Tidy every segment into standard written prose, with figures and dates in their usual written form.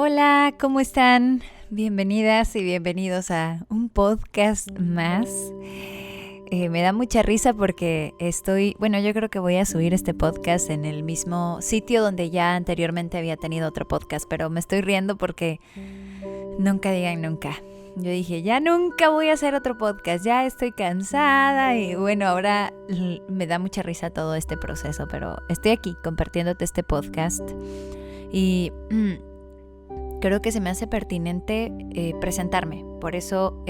Hola, ¿cómo están? Bienvenidas y bienvenidos a un podcast más. Me da mucha risa porque yo creo que voy a subir este podcast en el mismo sitio donde ya anteriormente había tenido otro podcast, pero me estoy riendo porque nunca digan nunca. Yo dije, ya nunca voy a hacer otro podcast, ya estoy cansada y bueno, ahora me da mucha risa todo este proceso, pero estoy aquí compartiéndote este podcast y creo que se me hace pertinente presentarme. Por eso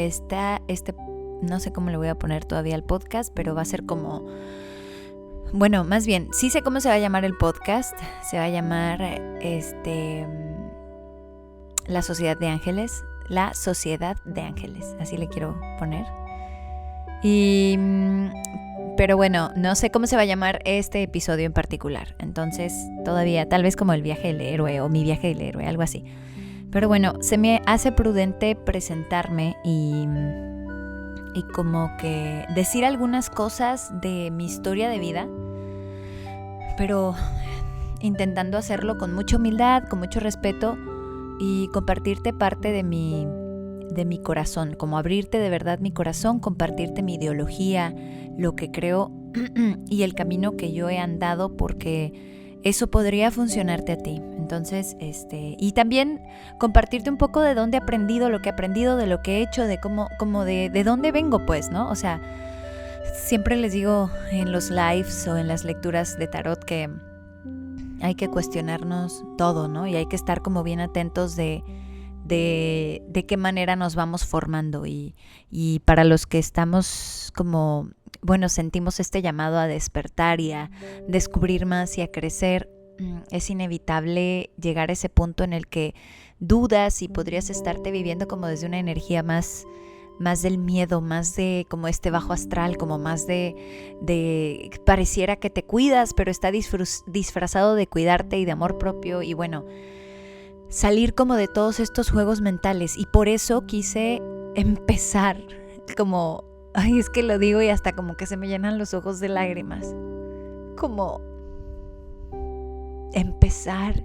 no sé cómo le voy a poner todavía al podcast, pero va a ser como... Bueno, más bien, sí sé cómo se va a llamar el podcast. Se va a llamar La Sociedad de Ángeles. La Sociedad de Ángeles, así le quiero poner. Pero bueno, no sé cómo se va a llamar este episodio en particular. Entonces, todavía, tal vez como el viaje del héroe o mi viaje del héroe, algo así. Pero bueno, se me hace prudente presentarme y como que decir algunas cosas de mi historia de vida, pero intentando hacerlo con mucha humildad, con mucho respeto y compartirte parte de mi corazón, como abrirte de verdad mi corazón, compartirte mi ideología, lo que creo y el camino que yo he andado, porque eso podría funcionarte a ti. Entonces, y también compartirte un poco de dónde he aprendido, lo que he aprendido, de lo que he hecho, de cómo de dónde vengo, pues, ¿no? O sea, siempre les digo en los lives o en las lecturas de tarot que hay que cuestionarnos todo, ¿no? Y hay que estar como bien atentos de qué manera nos vamos formando y para los que estamos como, bueno, sentimos este llamado a despertar y a descubrir más y a crecer, es inevitable llegar a ese punto en el que dudas y podrías estarte viviendo como desde una energía más del miedo, más de como este bajo astral, como más de pareciera que te cuidas, pero está disfrazado de cuidarte y de amor propio y bueno, salir como de todos estos juegos mentales. Y por eso quise empezar como, ay, es que lo digo y hasta como que se me llenan los ojos de lágrimas, como empezar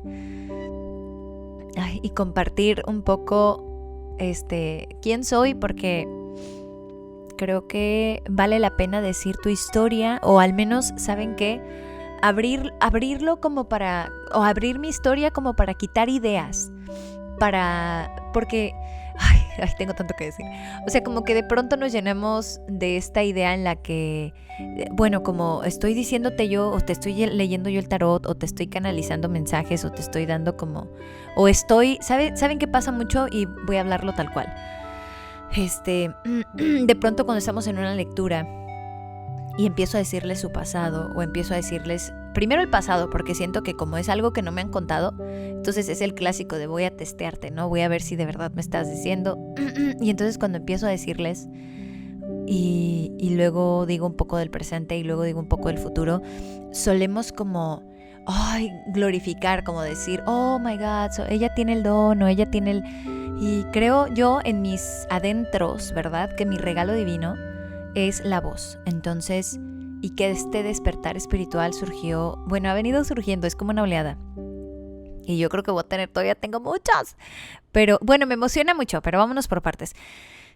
y compartir un poco quién soy, porque creo que vale la pena decir tu historia, o al menos, ¿saben qué? Abrirlo como para, o abrir mi historia como para quitar ideas, porque tengo tanto que decir. O sea, como que de pronto nos llenamos de esta idea en la que, bueno, como estoy diciéndote yo, o te estoy leyendo yo el tarot, o te estoy canalizando mensajes, o te estoy dando como, o ¿saben qué pasa mucho? Y voy a hablarlo tal cual. De pronto cuando estamos en una lectura y empiezo a decirles su pasado, o empiezo a decirles primero el pasado, porque siento que como es algo que no me han contado, entonces es el clásico de voy a testearte, ¿no? Voy a ver si de verdad me estás diciendo. Y entonces cuando empiezo a decirles y luego digo un poco del presente y luego digo un poco del futuro, solemos como glorificar, como decir, oh my God, ella tiene el don, o ella tiene el... Y creo yo en mis adentros, ¿verdad? Que mi regalo divino es la voz. Entonces, y que este despertar espiritual ha venido surgiendo, es como una oleada. Y yo creo que todavía tengo muchas. Pero bueno, me emociona mucho, pero vámonos por partes.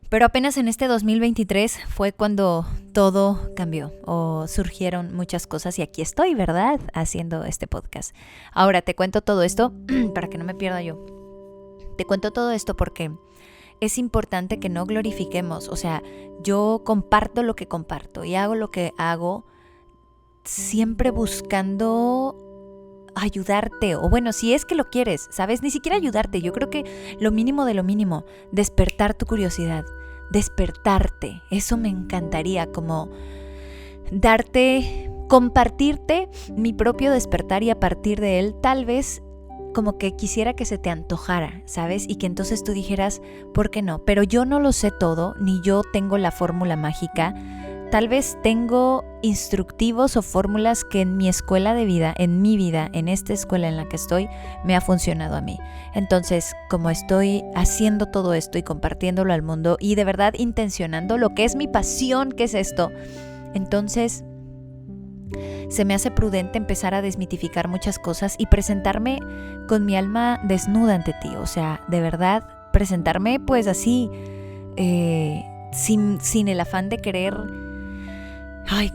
Pero apenas en este 2023 fue cuando todo cambió, o surgieron muchas cosas, y aquí estoy, ¿verdad? Haciendo este podcast. Ahora te cuento todo esto para que no me pierda yo. Te cuento todo esto porque es importante que no glorifiquemos. O sea, yo comparto lo que comparto y hago lo que hago, siempre buscando ayudarte, o bueno, si es que lo quieres, ¿sabes? Ni siquiera ayudarte, yo creo que lo mínimo de lo mínimo, despertar tu curiosidad, despertarte, eso me encantaría, como compartirte mi propio despertar, y a partir de él tal vez como que quisiera que se te antojara, ¿sabes? Y que entonces tú dijeras, ¿por qué no? Pero yo no lo sé todo, ni yo tengo la fórmula mágica. Tal vez tengo instructivos o fórmulas que en mi escuela de vida, en mi vida, en esta escuela en la que estoy, me ha funcionado a mí. Entonces, como estoy haciendo todo esto y compartiéndolo al mundo y de verdad intencionando lo que es mi pasión, que es esto, entonces se me hace prudente empezar a desmitificar muchas cosas y presentarme con mi alma desnuda ante ti. O sea, de verdad, presentarme pues así, sin el afán de querer,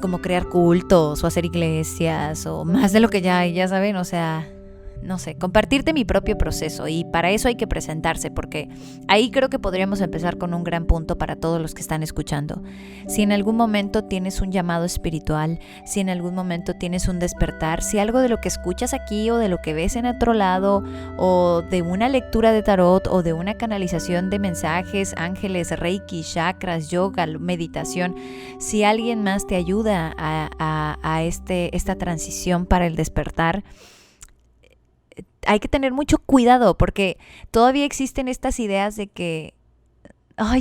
como crear cultos o hacer iglesias o más de lo que ya hay, ya saben, o sea, no sé, compartirte mi propio proceso, y para eso hay que presentarse, porque ahí creo que podríamos empezar con un gran punto para todos los que están escuchando. Si en algún momento tienes un llamado espiritual, si en algún momento tienes un despertar, si algo de lo que escuchas aquí o de lo que ves en otro lado, o de una lectura de tarot o de una canalización de mensajes, ángeles, reiki, chakras, yoga, meditación, si alguien más te ayuda a esta transición para el despertar, hay que tener mucho cuidado, porque todavía existen estas ideas de que,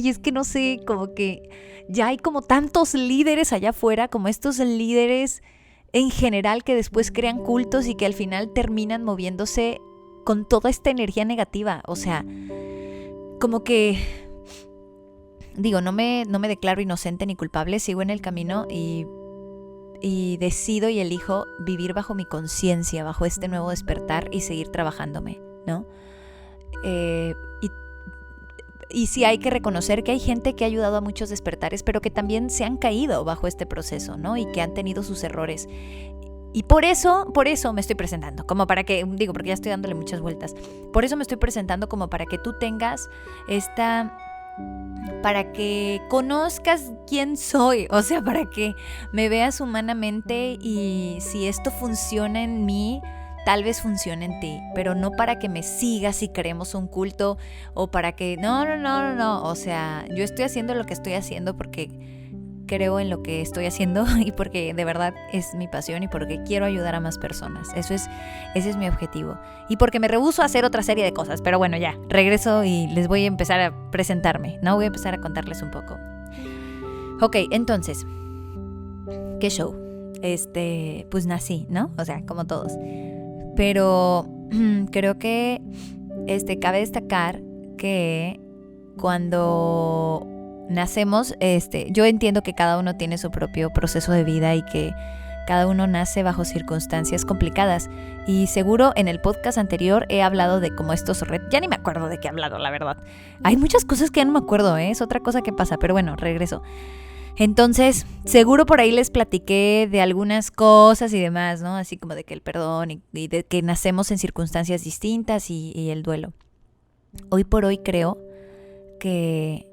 es que no sé, como que ya hay como tantos líderes allá afuera, como estos líderes en general que después crean cultos y que al final terminan moviéndose con toda esta energía negativa. O sea, como que, digo, no me declaro inocente ni culpable, sigo en el camino y decido y elijo vivir bajo mi conciencia, bajo este nuevo despertar y seguir trabajándome, ¿no? Y sí hay que reconocer que hay gente que ha ayudado a muchos despertares, pero que también se han caído bajo este proceso, ¿no? Y que han tenido sus errores. Y por eso me estoy presentando, como para que, porque ya estoy dándole muchas vueltas. Por eso me estoy presentando como para que tú tengas para que conozcas quién soy, o sea, para que me veas humanamente, y si esto funciona en mí, tal vez funcione en ti, pero no para que me sigas y creemos un culto, o para que, no, o sea, yo estoy haciendo lo que estoy haciendo porque creo en lo que estoy haciendo y porque de verdad es mi pasión y porque quiero ayudar a más personas. Ese es mi objetivo. Y porque me rehúso a hacer otra serie de cosas. Pero bueno, ya, regreso y les voy a empezar a presentarme, ¿no? Voy a empezar a contarles un poco. Ok, entonces, ¿qué show? Pues nací, ¿no? O sea, como todos. Pero creo que cabe destacar que cuando nacemos, yo entiendo que cada uno tiene su propio proceso de vida y que cada uno nace bajo circunstancias complicadas, y seguro en el podcast anterior he hablado de como estos retos, ya ni me acuerdo de qué he hablado, la verdad. Hay muchas cosas que ya no me acuerdo, es otra cosa que pasa, pero bueno, regreso. Entonces, seguro por ahí les platiqué de algunas cosas y demás, ¿no? Así como de que el perdón y de que nacemos en circunstancias distintas y el duelo. Hoy por hoy creo que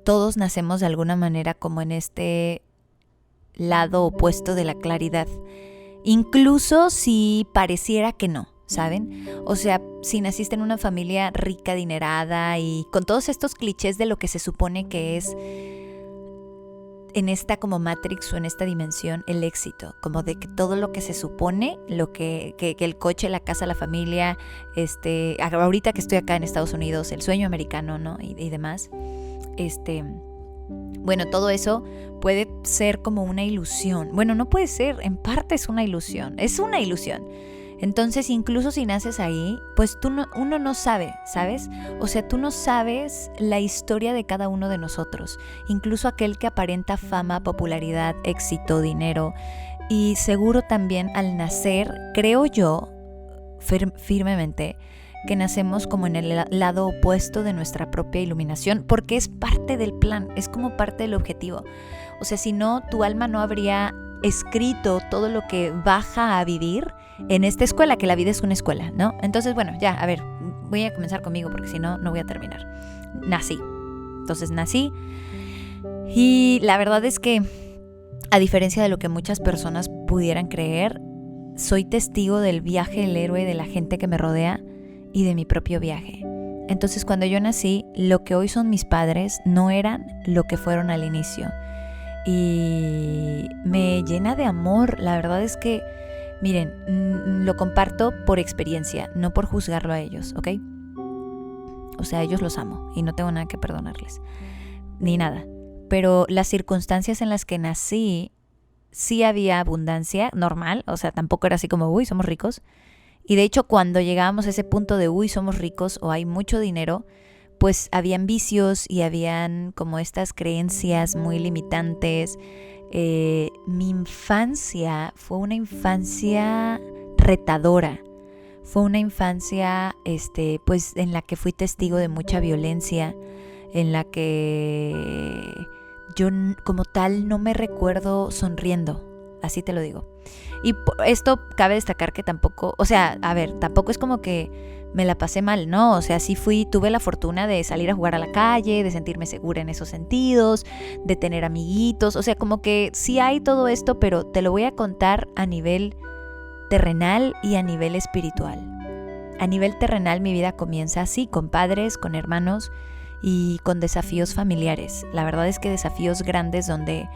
todos nacemos de alguna manera como en este lado opuesto de la claridad, incluso si pareciera que no, ¿saben? O sea, si naciste en una familia rica, adinerada y con todos estos clichés de lo que se supone que es en esta como Matrix o en esta dimensión el éxito, como de que todo lo que se supone, lo que el coche, la casa, la familia, ahorita que estoy acá en Estados Unidos, el sueño americano, ¿no? Y demás. Bueno, todo eso puede ser como una ilusión. Bueno, no puede ser, en parte es una ilusión. Es una ilusión. Entonces, incluso si naces ahí, pues uno no sabe, ¿sabes? O sea, tú no sabes la historia de cada uno de nosotros. Incluso aquel que aparenta fama, popularidad, éxito, dinero. Y seguro también al nacer, creo yo, firmemente, que nacemos como en el lado opuesto de nuestra propia iluminación, porque es parte del plan, es como parte del objetivo. O sea, si no, tu alma no habría escrito todo lo que baja a vivir en esta escuela, que la vida es una escuela, ¿no? Entonces, bueno, ya, a ver, voy a comenzar conmigo porque si no, no voy a terminar. Nací. Entonces nací y la verdad es que, a diferencia de lo que muchas personas pudieran creer, soy testigo del viaje del héroe de la gente que me rodea y de mi propio viaje. Entonces, cuando yo nací, lo que hoy son mis padres no eran lo que fueron al inicio. Y me llena de amor. La verdad es que, miren, lo comparto por experiencia, no por juzgarlo a ellos, ¿ok? O sea, a ellos los amo y no tengo nada que perdonarles, ni nada. Pero las circunstancias en las que nací, sí había abundancia normal, o sea, tampoco era así como, uy, somos ricos. Y de hecho, cuando llegábamos a ese punto de, uy, somos ricos o hay mucho dinero, pues habían vicios y habían como estas creencias muy limitantes mi infancia fue una infancia retadora. Fue una infancia pues en la que fui testigo de mucha violencia, en la que yo como tal no me recuerdo sonriendo, así te lo digo. Y esto cabe destacar que tampoco, o sea, a ver, tampoco es como que me la pasé mal, ¿no? O sea, sí tuve la fortuna de salir a jugar a la calle, de sentirme segura en esos sentidos, de tener amiguitos, o sea, como que sí hay todo esto, pero te lo voy a contar a nivel terrenal y a nivel espiritual. A nivel terrenal mi vida comienza así, con padres, con hermanos y con desafíos familiares. La verdad es que desafíos grandes donde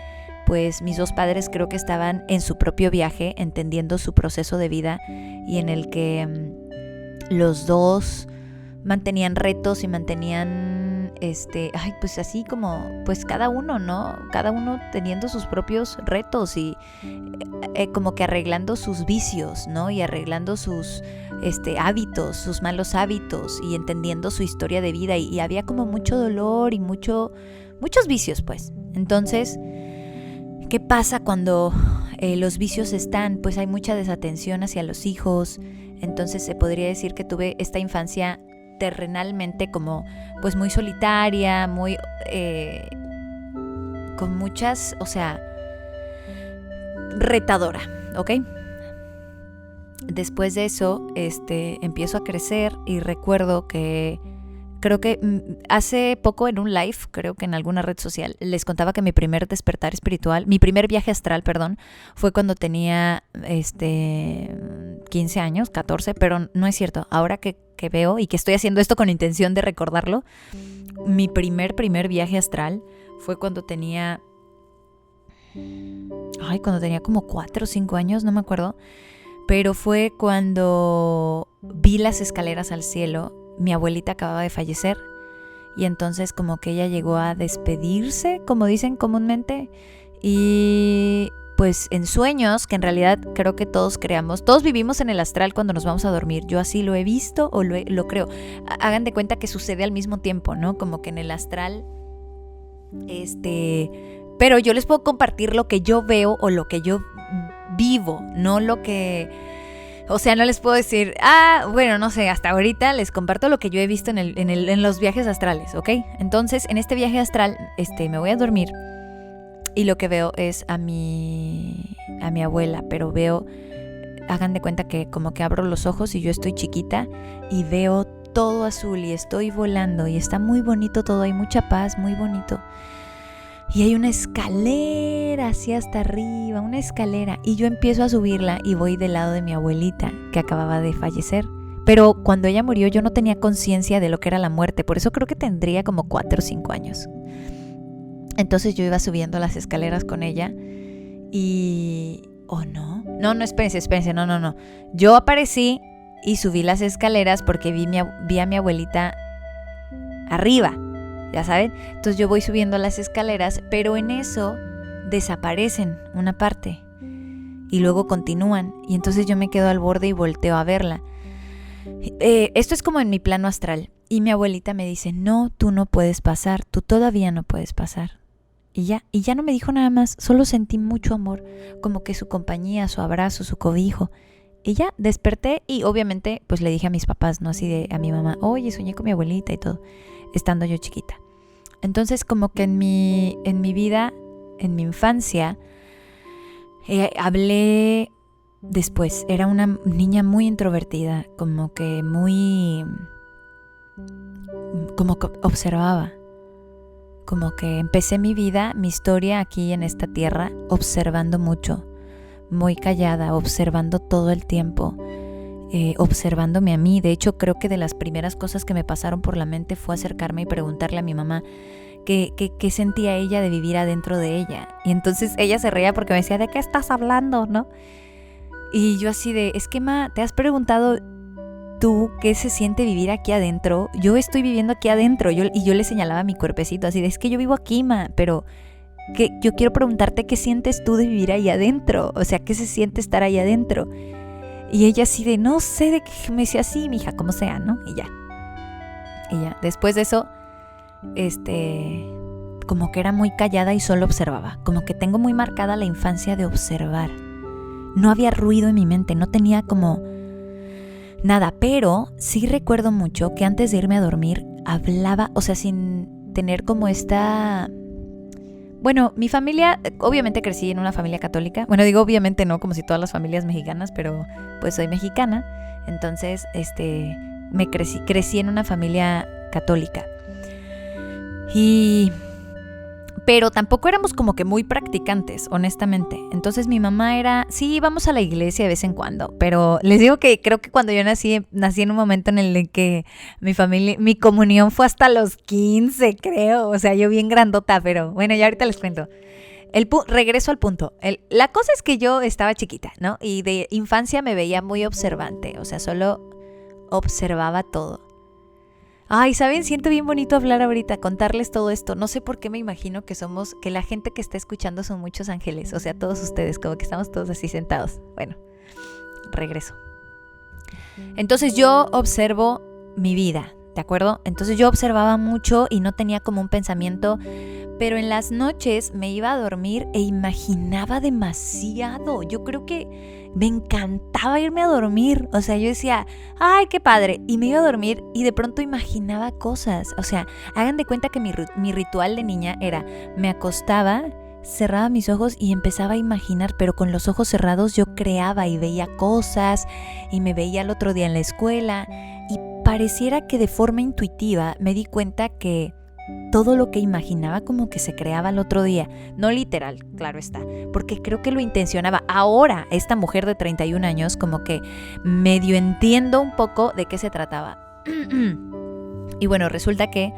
pues mis dos padres creo que estaban en su propio viaje, entendiendo su proceso de vida y en el que los dos mantenían retos y mantenían, pues así como, pues cada uno, ¿no? Cada uno teniendo sus propios retos y como que arreglando sus vicios, ¿no? Y arreglando sus hábitos, sus malos hábitos y entendiendo su historia de vida y había como mucho dolor y muchos vicios, pues. Entonces, ¿qué pasa cuando los vicios están? Pues hay mucha desatención hacia los hijos. Entonces se podría decir que tuve esta infancia terrenalmente como pues muy solitaria, muy con muchas, o sea, retadora, ¿ok? Después de eso, empiezo a crecer y recuerdo que creo que hace poco en un live, creo que en alguna red social, les contaba que mi primer despertar espiritual, mi primer viaje astral, perdón, fue cuando tenía 15 años, 14, pero no es cierto. Ahora que veo y que estoy haciendo esto con intención de recordarlo, mi primer viaje astral fue cuando tenía como 4 o 5 años, no me acuerdo, pero fue cuando vi las escaleras al cielo. Mi abuelita acababa de fallecer y entonces como que ella llegó a despedirse, como dicen comúnmente, y pues en sueños, que en realidad creo que todos creamos, todos vivimos en el astral cuando nos vamos a dormir. Yo así lo he visto o lo creo. Hagan de cuenta que sucede al mismo tiempo, ¿no? Como que en el astral, pero yo les puedo compartir lo que yo veo o lo que yo vivo, no lo que... O sea, no les puedo decir, bueno, no sé, hasta ahorita les comparto lo que yo he visto en los viajes astrales, ¿ok? Entonces, en este viaje astral, me voy a dormir y lo que veo es a mi abuela, pero veo, hagan de cuenta que como que abro los ojos y yo estoy chiquita y veo todo azul y estoy volando y está muy bonito todo, hay mucha paz, muy bonito. Y hay una escalera así hasta arriba, una escalera. Y yo empiezo a subirla y voy del lado de mi abuelita, que acababa de fallecer. Pero cuando ella murió yo no tenía conciencia de lo que era la muerte. Por eso creo que tendría como 4 o 5 años. Entonces yo iba subiendo las escaleras con ella y... ¿Oh, no? No, espérense, no. Yo aparecí y subí las escaleras porque vi a mi abuelita arriba. Ya saben, entonces yo voy subiendo las escaleras, pero en eso desaparecen una parte y luego continúan y entonces yo me quedo al borde y volteo a verla. Esto es como en mi plano astral y mi abuelita me dice, no, tú no puedes pasar, tú todavía no puedes pasar. Y ya no me dijo nada más, solo sentí mucho amor, como que su compañía, su abrazo, su cobijo. Y ya desperté y obviamente pues le dije a mis papás, ¿no? Así a mi mamá, oye, soñé con mi abuelita y todo, estando yo chiquita. Entonces como que en mi vida, en mi infancia, hablé después. Era una niña muy introvertida, como que observaba. Como que empecé mi vida, mi historia aquí en esta tierra, observando mucho, muy callada, observando todo el tiempo, observándome a mí. De hecho, creo que de las primeras cosas que me pasaron por la mente fue acercarme y preguntarle a mi mamá qué sentía ella de vivir adentro de ella. Y entonces ella se reía porque me decía, ¿de qué estás hablando? ¿No? Y yo así es que ma, ¿te has preguntado tú qué se siente vivir aquí adentro? Yo estoy viviendo aquí adentro. Y yo le señalaba mi cuerpecito así es que yo vivo aquí, ma, pero que yo quiero preguntarte qué sientes tú de vivir ahí adentro. O sea, ¿qué se siente estar ahí adentro? Y ella así no sé de qué, me decía así, mija, como sea, ¿no? Y ya. Después de eso, como que era muy callada y solo observaba. Como que tengo muy marcada la infancia de observar. No había ruido en mi mente, no tenía como nada, pero sí recuerdo mucho que antes de irme a dormir hablaba, o sea, sin tener como esta... Bueno, mi familia, obviamente crecí en una familia católica. Bueno, digo obviamente no, como si todas las familias mexicanas, pero pues soy mexicana. Entonces, crecí en una familia católica. Pero tampoco éramos como que muy practicantes, honestamente. Entonces mi mamá sí, íbamos a la iglesia de vez en cuando, pero les digo que creo que cuando yo nací en un momento en el que mi comunión fue hasta los 15, creo. O sea, yo bien grandota, pero bueno, ya ahorita les cuento. Regreso al punto. La cosa es que yo estaba chiquita, ¿no? Y de infancia me veía muy observante, o sea, solo observaba todo. Ay, ¿saben? Siento bien bonito hablar ahorita, contarles todo esto. No sé por qué me imagino que la gente que está escuchando son muchos ángeles. O sea, todos ustedes, como que estamos todos así sentados. Bueno, regreso. Entonces yo observo mi vida, ¿de acuerdo? Entonces yo observaba mucho y no tenía como un pensamiento, pero en las noches me iba a dormir e imaginaba demasiado. Yo creo que me encantaba irme a dormir. O sea, yo decía, ¡ay, qué padre! Y me iba a dormir y de pronto imaginaba cosas. O sea, hagan de cuenta que mi ritual de niña era, me acostaba, cerraba mis ojos y empezaba a imaginar, pero con los ojos cerrados yo creaba y veía cosas y me veía el otro día en la escuela. Y pareciera que de forma intuitiva me di cuenta que todo lo que imaginaba como que se creaba el otro día. No literal, claro está, porque creo que lo intencionaba. Ahora, esta mujer de 31 años, como que medio entiendo un poco de qué se trataba. Y bueno, resulta que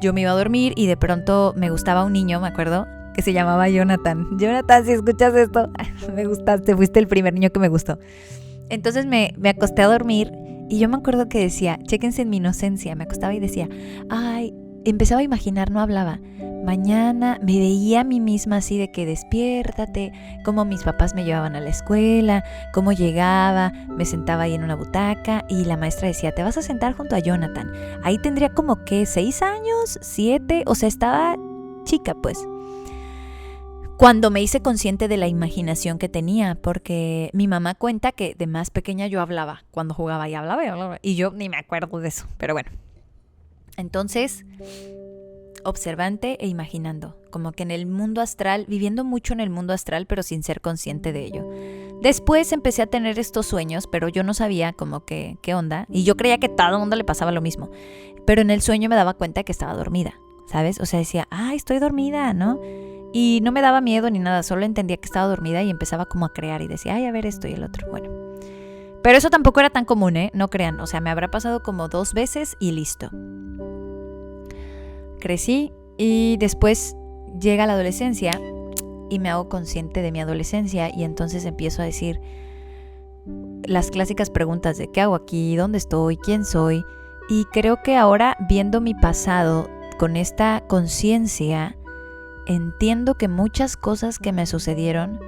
yo me iba a dormir y de pronto me gustaba un niño, me acuerdo, que se llamaba Jonathan. Jonathan, si escuchas esto, me gustaste, fuiste el primer niño que me gustó. Entonces me acosté a dormir y yo me acuerdo que decía, chéquense en mi inocencia, me acostaba y decía, ay, empezaba a imaginar, no hablaba. Mañana me veía a mí misma así de que despiértate, cómo mis papás me llevaban a la escuela, cómo llegaba, me sentaba ahí en una butaca y la maestra decía, te vas a sentar junto a Jonathan. Ahí tendría como que 6 años, 7, o sea, estaba chica pues. Cuando me hice consciente de la imaginación que tenía, porque mi mamá cuenta que de más pequeña yo hablaba, cuando jugaba y hablaba, y yo ni me acuerdo de eso, pero bueno. Entonces, observante e imaginando, como que en el mundo astral, viviendo mucho en el mundo astral, pero sin ser consciente de ello. Después empecé a tener estos sueños, pero yo no sabía como que qué onda, y yo creía que a todo el mundo le pasaba lo mismo, pero en el sueño me daba cuenta que estaba dormida, ¿sabes? O sea, decía, ay, estoy dormida, ¿no? Y no me daba miedo ni nada, solo entendía que estaba dormida y empezaba como a crear y decía, ay, a ver esto y el otro, bueno. Pero eso tampoco era tan común, no crean, o sea, me habrá pasado como 2 veces y listo. Crecí y después llega la adolescencia y me hago consciente de mi adolescencia y entonces empiezo a decir las clásicas preguntas de ¿qué hago aquí? ¿Dónde estoy? ¿Quién soy? Y creo que ahora, viendo mi pasado con esta conciencia, entiendo que muchas cosas que me sucedieron,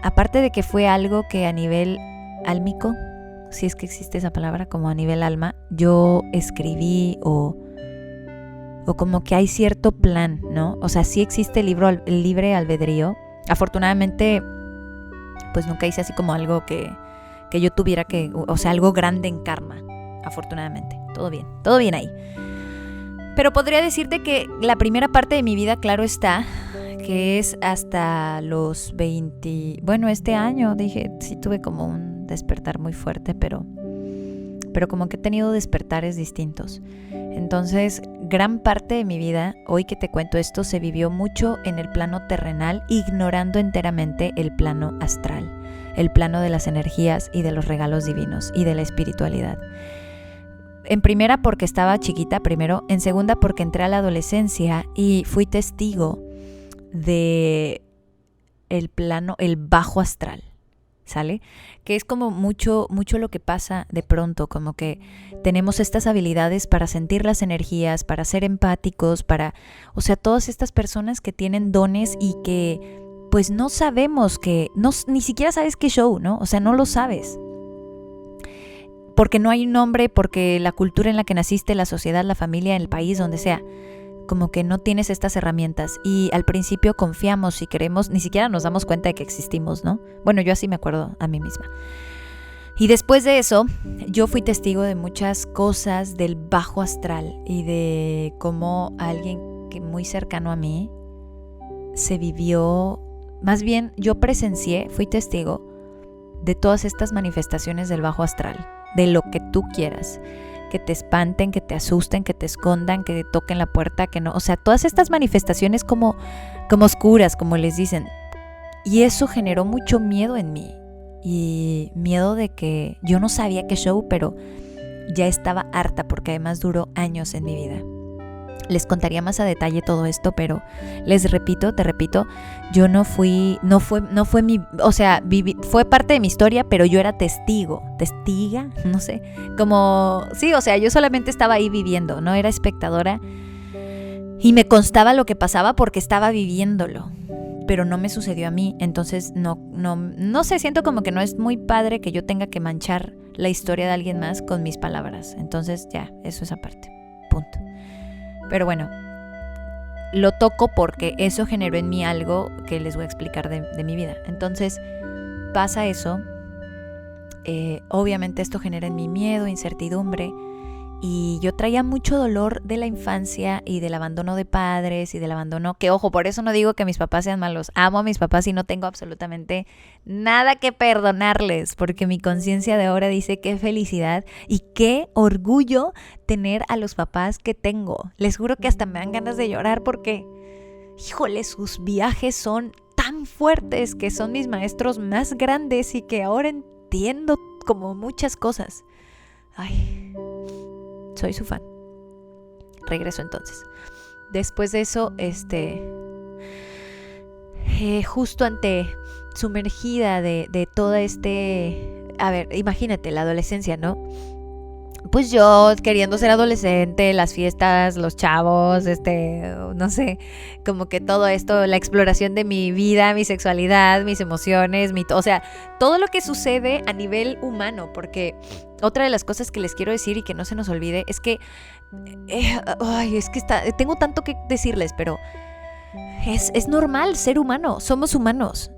aparte de que fue algo que a nivel álmico, si es que existe esa palabra, como a nivel alma, yo escribí o como que hay cierto plan, ¿no? O sea, sí existe el libre albedrío. Afortunadamente, pues nunca hice así como algo que yo tuviera que, o sea, algo grande en karma. Afortunadamente, todo bien ahí. Pero podría decirte que la primera parte de mi vida, claro está, que es hasta los 20... Bueno, este año dije, sí tuve como un despertar muy fuerte, pero como que he tenido despertares distintos. Entonces, gran parte de mi vida, hoy que te cuento esto, se vivió mucho en el plano terrenal, ignorando enteramente el plano astral, el plano de las energías y de los regalos divinos y de la espiritualidad. En primera porque estaba chiquita primero, en segunda porque entré a la adolescencia y fui testigo de el plano, el bajo astral, ¿sale? Que es como mucho lo que pasa de pronto, como que tenemos estas habilidades para sentir las energías, para ser empáticos, o sea, todas estas personas que tienen dones y que pues no sabemos ni siquiera sabes qué show, ¿no? O sea, no lo sabes. Porque no hay un nombre, porque la cultura en la que naciste, la sociedad, la familia, el país, donde sea, como que no tienes estas herramientas y al principio confiamos y queremos, ni siquiera nos damos cuenta de que existimos, ¿no? Bueno, yo así me acuerdo a mí misma. Y después de eso, yo fui testigo de muchas cosas del bajo astral y de cómo alguien que muy cercano a mí se vivió, más bien yo presencié, fui testigo de todas estas manifestaciones del bajo astral, de lo que tú quieras, que te espanten, que te asusten, que te escondan, que te toquen la puerta, que no, o sea, todas estas manifestaciones como oscuras, como les dicen. Y eso generó mucho miedo en mí. Y miedo de que yo no sabía qué show, pero ya estaba harta porque además duró años en mi vida. Les contaría más a detalle todo esto, pero te repito, yo no fue mi, o sea, fue parte de mi historia, pero yo era testiga, no sé, como, sí, o sea, yo solamente estaba ahí viviendo, no era espectadora y me constaba lo que pasaba porque estaba viviéndolo. Pero no me sucedió a mí, entonces no sé, siento como que no es muy padre que yo tenga que manchar la historia de alguien más con mis palabras. Entonces ya, eso es aparte, punto. Pero bueno, lo toco porque eso generó en mí algo que les voy a explicar de mi vida. Entonces pasa eso, obviamente esto genera en mí miedo, incertidumbre. Y yo traía mucho dolor de la infancia y del abandono de padres y del abandono, que ojo, por eso no digo que mis papás sean malos, amo a mis papás y no tengo absolutamente nada que perdonarles, porque mi conciencia de ahora dice qué felicidad y qué orgullo tener a los papás que tengo. Les juro que hasta me dan ganas de llorar porque, híjole, sus viajes son tan fuertes, que son mis maestros más grandes y que ahora entiendo como muchas cosas. Ay, soy su fan. Regreso entonces. Después de eso, justo sumergida de todo a ver, imagínate la adolescencia, ¿no? Pues yo queriendo ser adolescente, las fiestas, los chavos, no sé, como que todo esto, la exploración de mi vida, mi sexualidad, mis emociones, o sea, todo lo que sucede a nivel humano, porque otra de las cosas que les quiero decir y que no se nos olvide es que, tengo tanto que decirles, pero es normal ser humano, somos humanos,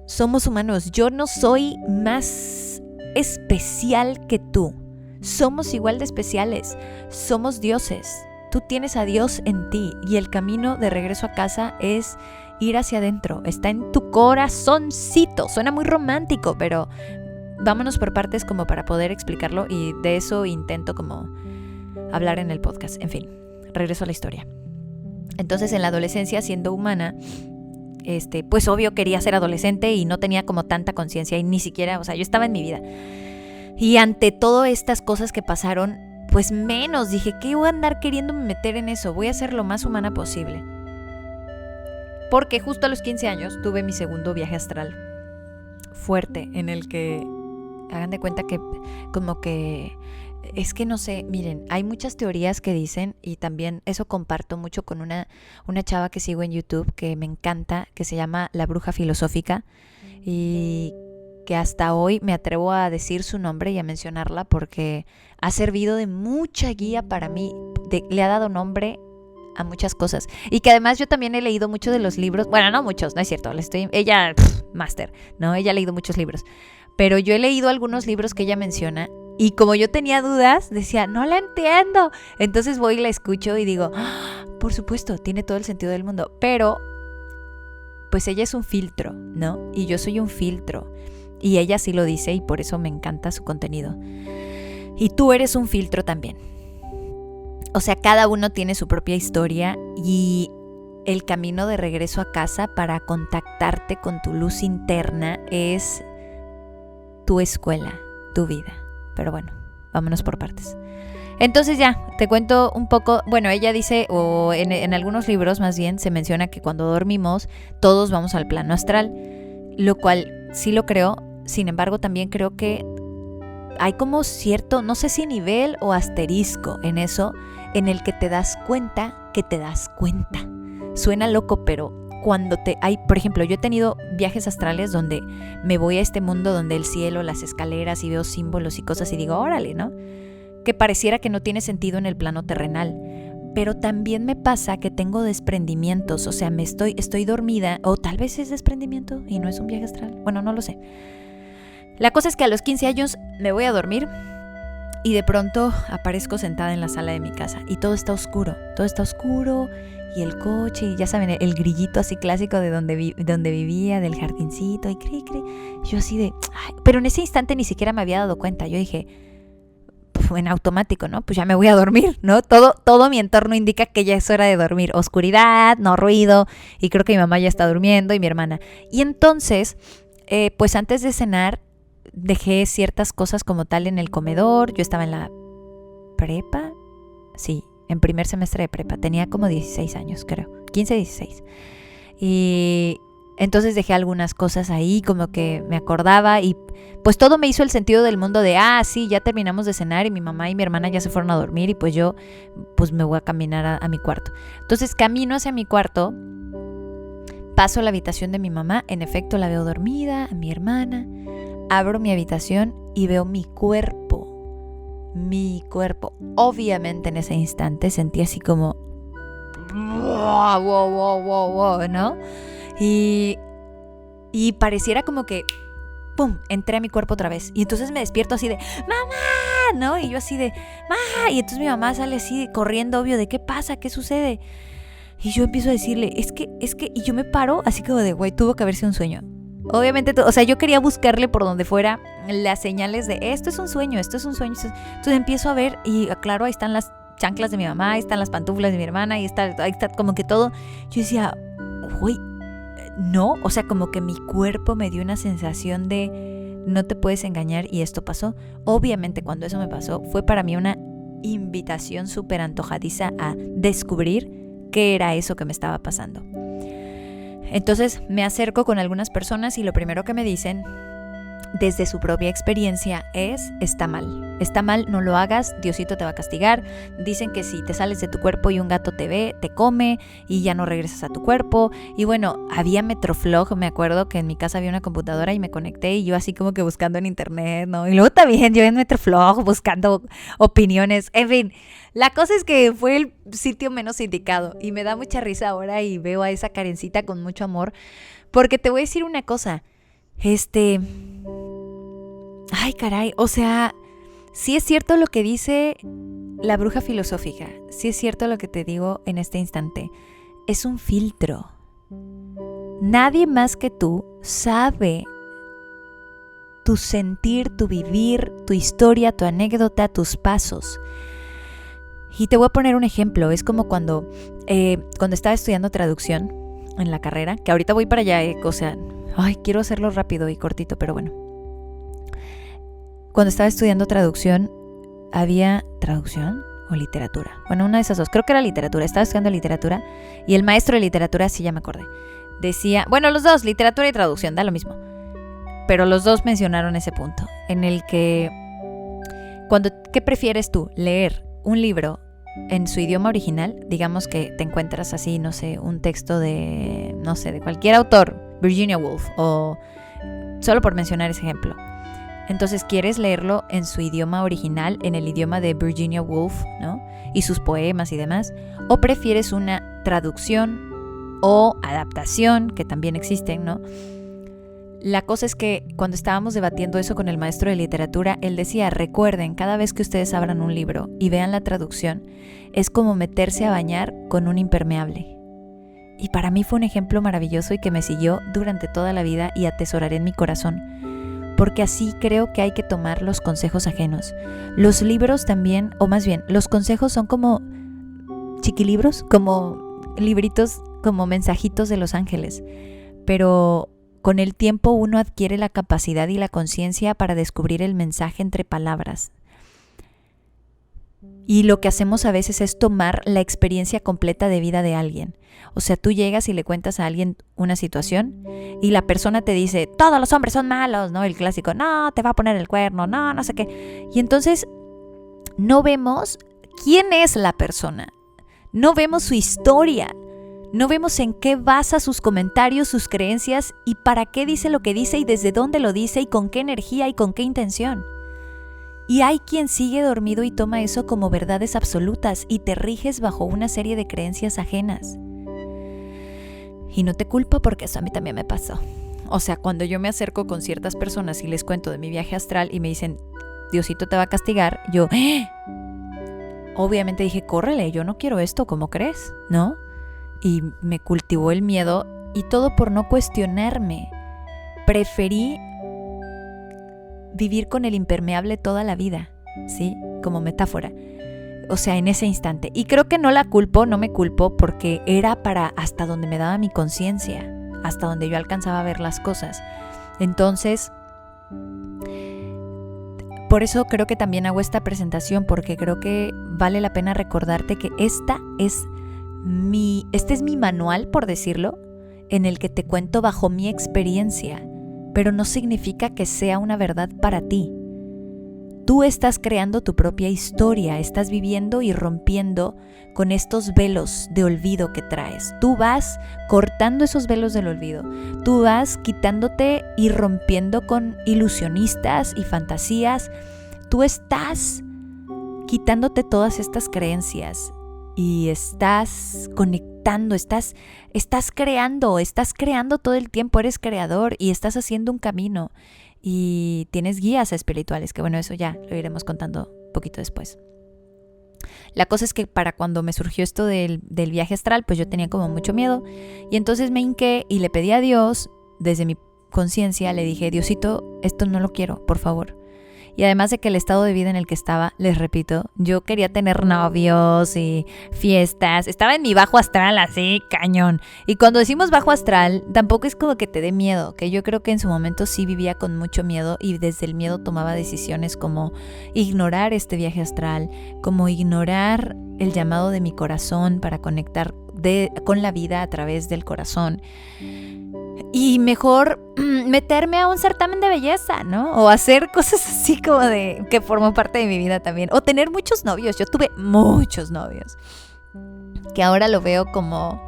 yo no soy más especial que tú. Somos igual de especiales, somos dioses. Tú tienes a Dios en ti y el camino de regreso a casa es ir hacia adentro. Está en tu corazoncito. Suena muy romántico, pero vámonos por partes como para poder explicarlo y de eso intento como hablar en el podcast. En fin, regreso a la historia. Entonces en la adolescencia, siendo humana, pues obvio quería ser adolescente y no tenía como tanta conciencia y ni siquiera, o sea, yo estaba en mi vida. Y ante todas estas cosas que pasaron, pues menos dije, ¿qué voy a andar queriéndome meter en eso? Voy a ser lo más humana posible. Porque justo a los 15 años tuve mi segundo viaje astral fuerte, en el que, hagan de cuenta que como que, es que no sé, miren, hay muchas teorías que dicen, y también eso comparto mucho con una chava que sigo en YouTube, que me encanta, que se llama La Bruja Filosófica, y que hasta hoy me atrevo a decir su nombre y a mencionarla porque ha servido de mucha guía para mí, le ha dado nombre a muchas cosas. Y que además yo también he leído muchos de los libros, bueno, no muchos, no es cierto, ella, máster, ¿no? Ella ha leído muchos libros, pero yo he leído algunos libros que ella menciona y como yo tenía dudas, decía, no la entiendo. Entonces voy y la escucho y digo, por supuesto, tiene todo el sentido del mundo, pero pues ella es un filtro, ¿no? Y yo soy un filtro. Y ella sí lo dice y por eso me encanta su contenido. Y tú eres un filtro también. O sea, cada uno tiene su propia historia y el camino de regreso a casa para contactarte con tu luz interna es tu escuela, tu vida. Pero bueno, vámonos por partes. Entonces ya, te cuento un poco. Bueno, ella dice, o en algunos libros más bien, se menciona que cuando dormimos todos vamos al plano astral, lo cual sí lo creo. Sin embargo, también creo que hay como cierto, no sé si nivel o asterisco en eso, en el que te das cuenta que te das cuenta. Suena loco, pero cuando por ejemplo, yo he tenido viajes astrales donde me voy a este mundo donde el cielo, las escaleras y veo símbolos y cosas y digo, órale, ¿no? Que pareciera que no tiene sentido en el plano terrenal. pero también me pasa que tengo desprendimientos, o sea, estoy dormida, o tal vez es desprendimiento y no es un viaje astral, bueno, no lo sé. La cosa es que a los 15 años me voy a dormir y de pronto aparezco sentada en la sala de mi casa y todo está oscuro y el coche y ya saben, el grillito así clásico de donde vivía, del jardincito y cri. Yo así de, ay, pero en ese instante ni siquiera me había dado cuenta, yo dije, en automático, ¿no? Pues ya me voy a dormir, ¿no? Todo mi entorno indica que ya es hora de dormir. Oscuridad, no ruido, y creo que mi mamá ya está durmiendo y mi hermana. Y entonces, pues antes de cenar, dejé ciertas cosas como tal en el comedor. Yo estaba en la prepa, sí, en primer semestre de prepa. Tenía como 16 años, creo, 15, 16. Y entonces dejé algunas cosas ahí, como que me acordaba y pues todo me hizo el sentido del mundo de, sí, ya terminamos de cenar y mi mamá y mi hermana ya se fueron a dormir y pues yo pues me voy a caminar a mi cuarto. Entonces camino hacia mi cuarto, paso a la habitación de mi mamá, en efecto la veo dormida, a mi hermana, abro mi habitación y veo mi cuerpo. Obviamente en ese instante sentí así como, wow, ¿no? Y pareciera como que, ¡pum!, entré a mi cuerpo otra vez. Y entonces me despierto así de, ¡mamá!, ¿no? Y yo así de, ¡mamá! Y entonces mi mamá sale así corriendo, obvio, de, ¿qué pasa? ¿Qué sucede? Y yo empiezo a decirle, es que, y yo me paro así como de, güey, tuvo que haber sido un sueño. Obviamente, o sea, yo quería buscarle por donde fuera las señales de, esto es un sueño. Entonces empiezo a ver y, claro, ahí están las chanclas de mi mamá, ahí están las pantuflas de mi hermana, ahí está como que todo. Yo decía, güey, no, o sea, como que mi cuerpo me dio una sensación de no te puedes engañar y esto pasó. Obviamente cuando eso me pasó fue para mí una invitación súper antojadiza a descubrir qué era eso que me estaba pasando. Entonces me acerco con algunas personas y lo primero que me dicen desde su propia experiencia es, está mal, no lo hagas, Diosito te va a castigar. Dicen que si te sales de tu cuerpo y un gato te ve, te come y ya no regresas a tu cuerpo. Y bueno, había Metroflog, me acuerdo que en mi casa había una computadora y me conecté y yo así como que buscando en internet, ¿no? Y luego también yo en Metroflog buscando opiniones, en fin. La cosa es que fue el sitio menos indicado y me da mucha risa ahora y veo a esa Karencita con mucho amor, porque te voy a decir una cosa, ay, caray, o sea, sí es cierto lo que dice la bruja filosófica, sí es cierto lo que te digo en este instante, es un filtro. Nadie más que tú sabe tu sentir, tu vivir, tu historia, tu anécdota, tus pasos. Y te voy a poner un ejemplo, es como cuando estaba estudiando traducción en la carrera, que ahorita voy para allá, o sea, ay, quiero hacerlo rápido y cortito, pero bueno. Cuando estaba estudiando traducción, ¿había traducción o literatura? Bueno, una de esas dos, creo que era literatura, estaba estudiando literatura y el maestro de literatura, sí ya me acordé, decía, bueno, los dos, literatura y traducción, da lo mismo, pero los dos mencionaron ese punto, en el que, ¿qué prefieres tú? ¿Leer un libro en su idioma original? Digamos que te encuentras así, no sé, un texto de, no sé, de cualquier autor, Virginia Woolf, o solo por mencionar ese ejemplo. Entonces quieres leerlo en su idioma original, en el idioma de Virginia Woolf, ¿no? Y sus poemas y demás. O prefieres una traducción o adaptación, que también existen, ¿no? La cosa es que cuando estábamos debatiendo eso con el maestro de literatura, él decía, recuerden, cada vez que ustedes abran un libro y vean la traducción, es como meterse a bañar con un impermeable. Y para mí fue un ejemplo maravilloso y que me siguió durante toda la vida y atesoraré en mi corazón. Porque así creo que hay que tomar los consejos ajenos. Los libros también, o más bien, los consejos son como chiquilibros, como libritos, como mensajitos de los ángeles. Pero con el tiempo uno adquiere la capacidad y la conciencia para descubrir el mensaje entre palabras. Y lo que hacemos a veces es tomar la experiencia completa de vida de alguien. O sea, tú llegas y le cuentas a alguien una situación y la persona te dice, todos los hombres son malos, ¿no? El clásico, no, te va a poner el cuerno, no sé qué. Y entonces no vemos quién es la persona, no vemos su historia, no vemos en qué basa sus comentarios, sus creencias y para qué dice lo que dice y desde dónde lo dice y con qué energía y con qué intención. Y hay quien sigue dormido y toma eso como verdades absolutas y te riges bajo una serie de creencias ajenas. Y no te culpo porque eso a mí también me pasó. O sea, cuando yo me acerco con ciertas personas y les cuento de mi viaje astral y me dicen, Diosito te va a castigar, yo, obviamente dije, córrele, yo no quiero esto, ¿cómo crees? ¿No? Y me cultivó el miedo y todo por no cuestionarme. Preferí vivir con el impermeable toda la vida, ¿sí? Como metáfora. O sea, en ese instante. Y creo que no me culpo porque era para hasta donde me daba mi conciencia, hasta donde yo alcanzaba a ver las cosas. Entonces, por eso creo que también hago esta presentación, porque creo que vale la pena recordarte que este es mi manual, por decirlo, en el que te cuento bajo mi experiencia, pero no significa que sea una verdad para ti. Tú estás creando tu propia historia, estás viviendo y rompiendo con estos velos de olvido que traes. Tú vas cortando esos velos del olvido. Tú vas quitándote y rompiendo con ilusionistas y fantasías. Tú estás quitándote todas estas creencias y estás conectando, estás creando todo el tiempo, eres creador y estás haciendo un camino. Y tienes guías espirituales, que bueno, eso ya lo iremos contando un poquito después. La cosa es que para cuando me surgió esto del viaje astral, pues yo tenía como mucho miedo. Y entonces me hinqué y le pedí a Dios, desde mi conciencia, le dije, Diosito, esto no lo quiero, por favor. Y además de que el estado de vida en el que estaba, les repito, yo quería tener novios y fiestas. Estaba en mi bajo astral así, cañón. Y cuando decimos bajo astral, tampoco es como que te dé miedo, que yo creo que en su momento sí vivía con mucho miedo y desde el miedo tomaba decisiones como ignorar este viaje astral, como ignorar el llamado de mi corazón para conectar con la vida a través del corazón. Y mejor meterme a un certamen de belleza, ¿no? O hacer cosas así como de que formó parte de mi vida también. O tener muchos novios. Yo tuve muchos novios. Que ahora lo veo como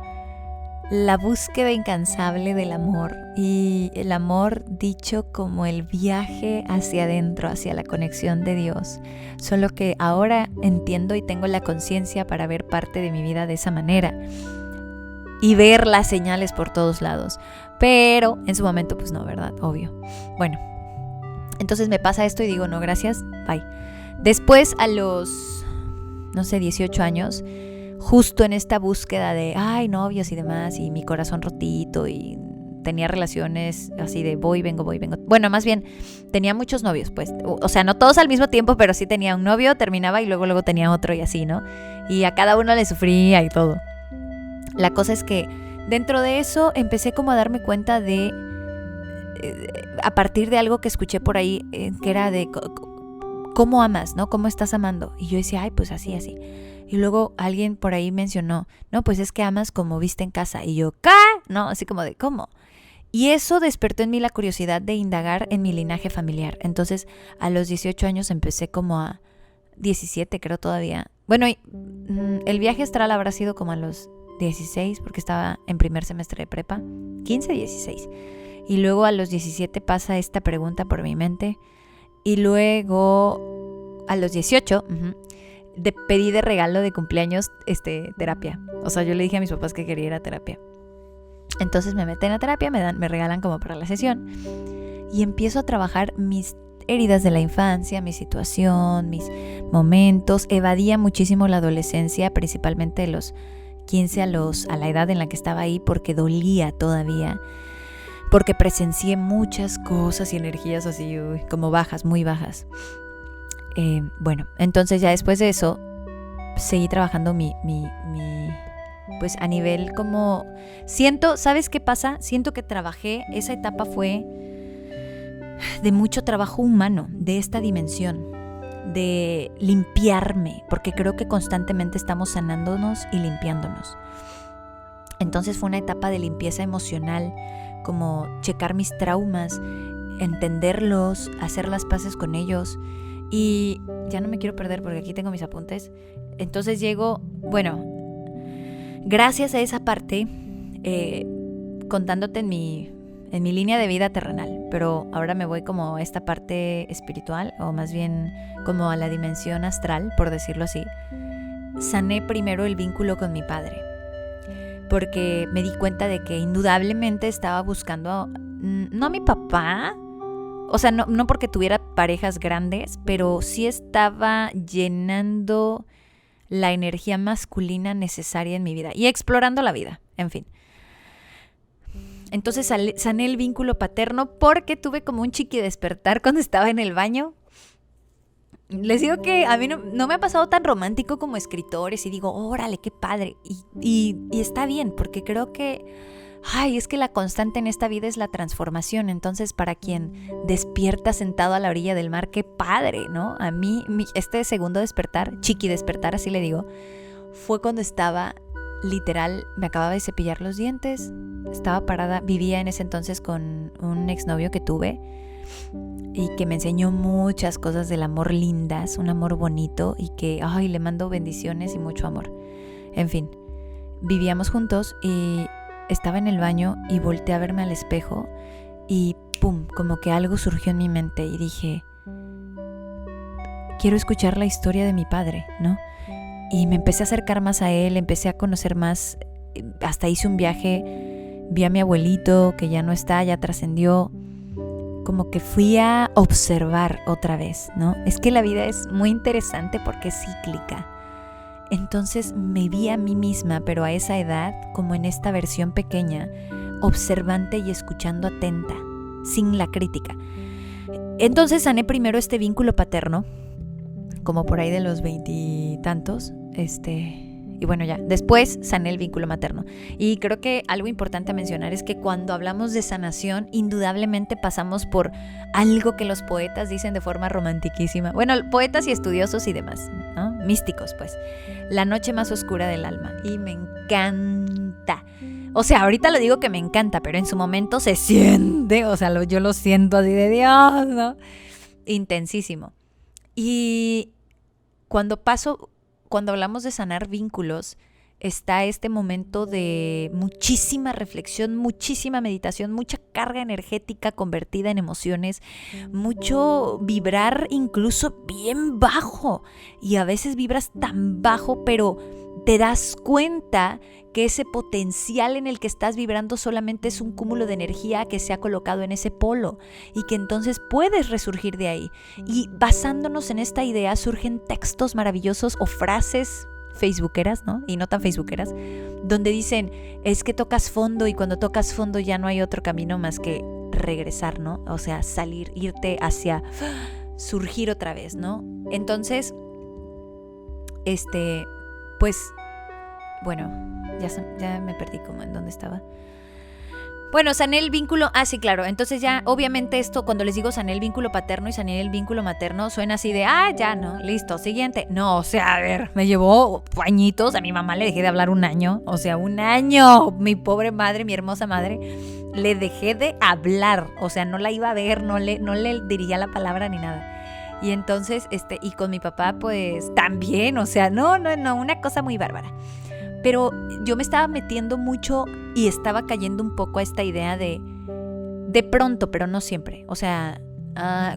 la búsqueda incansable del amor. Y el amor dicho como el viaje hacia adentro, hacia la conexión de Dios. Solo que ahora entiendo y tengo la conciencia para ver parte de mi vida de esa manera. Y ver las señales por todos lados. Pero en su momento pues no, ¿verdad? Obvio. Bueno, entonces me pasa esto y digo, no, gracias, bye. Después a los, 18 años, justo en esta búsqueda de, novios y demás, y mi corazón rotito, y tenía relaciones así de voy, vengo. Bueno, más bien, tenía muchos novios, pues. O sea, no todos al mismo tiempo, pero sí tenía un novio, terminaba y luego tenía otro y así, ¿no? Y a cada uno le sufría y todo. La cosa es que dentro de eso empecé como a darme cuenta de, a partir de algo que escuché por ahí, que era de cómo amas, ¿no? ¿Cómo estás amando? Y yo decía, pues así. Y luego alguien por ahí mencionó, no, pues es que amas como viste en casa. Y yo, ¿qué? No, así como de, ¿cómo? Y eso despertó en mí la curiosidad de indagar en mi linaje familiar. Entonces, a los 18 años empecé como a 17, creo todavía. Bueno, el viaje astral habrá sido como a los 16, porque estaba en primer semestre de prepa, 15, 16. Y luego a los 17 pasa esta pregunta por mi mente. Y luego a los 18 pedí de regalo de cumpleaños terapia. O sea, yo le dije a mis papás que quería ir a terapia. Entonces me meten a terapia, me regalan como para la sesión. Y empiezo a trabajar mis heridas de la infancia, mi situación, mis momentos. Evadía muchísimo la adolescencia, principalmente de los 15 a la edad en la que estaba ahí, porque dolía todavía, porque presencié muchas cosas y energías así como bajas, muy bajas. Bueno, entonces ya después de eso seguí trabajando mi pues a nivel como ¿sabes qué pasa? Siento que esa etapa fue de mucho trabajo humano, de esta dimensión, de limpiarme, porque creo que constantemente estamos sanándonos y limpiándonos. Entonces fue una etapa de limpieza emocional, como checar mis traumas, entenderlos, hacer las paces con ellos. Y ya no me quiero perder porque aquí tengo mis apuntes. Entonces gracias a esa parte, contándote en mi línea de vida terrenal. pero ahora me voy como a esta parte espiritual, o más bien como a la dimensión astral, por decirlo así. Sané primero el vínculo con mi padre, porque me di cuenta de que indudablemente estaba buscando, no a mi papá, o sea, no porque tuviera parejas grandes, pero sí estaba llenando la energía masculina necesaria en mi vida y explorando la vida, en fin. Entonces sané el vínculo paterno porque tuve como un chiqui despertar cuando estaba en el baño. Les digo que a mí no me ha pasado tan romántico como escritores y digo, órale, qué padre. Y está bien, porque creo que, es que la constante en esta vida es la transformación. Entonces, para quien despierta sentado a la orilla del mar, qué padre, ¿no? A mí, este segundo despertar, chiqui despertar, así le digo, fue cuando estaba, literal, me acababa de cepillar los dientes, estaba parada, vivía en ese entonces con un exnovio que tuve, y que me enseñó muchas cosas del amor lindas, un amor bonito, y que le mando bendiciones y mucho amor. En fin, vivíamos juntos y estaba en el baño y volteé a verme al espejo y pum, como que algo surgió en mi mente y dije, quiero escuchar la historia de mi padre, ¿no? Y me empecé a acercar más a él, empecé a conocer más, hasta hice un viaje, vi a mi abuelito que ya no está, ya trascendió. Como que fui a observar otra vez, ¿no? Es que la vida es muy interesante porque es cíclica. Entonces me vi a mí misma, pero a esa edad, como en esta versión pequeña, observante y escuchando atenta, sin la crítica. Entonces sané primero este vínculo paterno, como por ahí de los 20 y tantos, y bueno, ya, después sané el vínculo materno. Y creo que algo importante a mencionar es que cuando hablamos de sanación, indudablemente pasamos por algo que los poetas dicen de forma romantiquísima. Bueno, poetas y estudiosos y demás, ¿no? Místicos, pues. La noche más oscura del alma. Y me encanta. O sea, ahorita lo digo que me encanta, pero en su momento se siente, o sea, yo lo siento así de Dios, ¿no? Intensísimo. Y cuando hablamos de sanar vínculos, está este momento de muchísima reflexión, muchísima meditación, mucha carga energética convertida en emociones, mucho vibrar incluso bien bajo. Y a veces vibras tan bajo, pero te das cuenta que ese potencial en el que estás vibrando solamente es un cúmulo de energía que se ha colocado en ese polo y que entonces puedes resurgir de ahí. Y basándonos en esta idea surgen textos maravillosos o frases facebookeras, ¿no? Y no tan facebookeras, donde dicen, es que tocas fondo y cuando tocas fondo ya no hay otro camino más que regresar, ¿no? O sea, salir, irte hacia surgir otra vez, ¿no? Entonces, pues, bueno, ya me perdí como en dónde estaba. Bueno, sané el vínculo, sí, claro, entonces ya, obviamente esto, cuando les digo sané el vínculo paterno y sané el vínculo materno, suena así de, ya, no, listo, siguiente. No, o sea, a ver, me llevó añitos, a mi mamá le dejé de hablar 1 año, o sea, 1 año, mi pobre madre, mi hermosa madre, le dejé de hablar, o sea, no la iba a ver, no le diría la palabra ni nada. Y entonces, y con mi papá, pues, también, o sea, no, una cosa muy bárbara. Pero yo me estaba metiendo mucho y estaba cayendo un poco a esta idea de pronto, pero no siempre. O sea,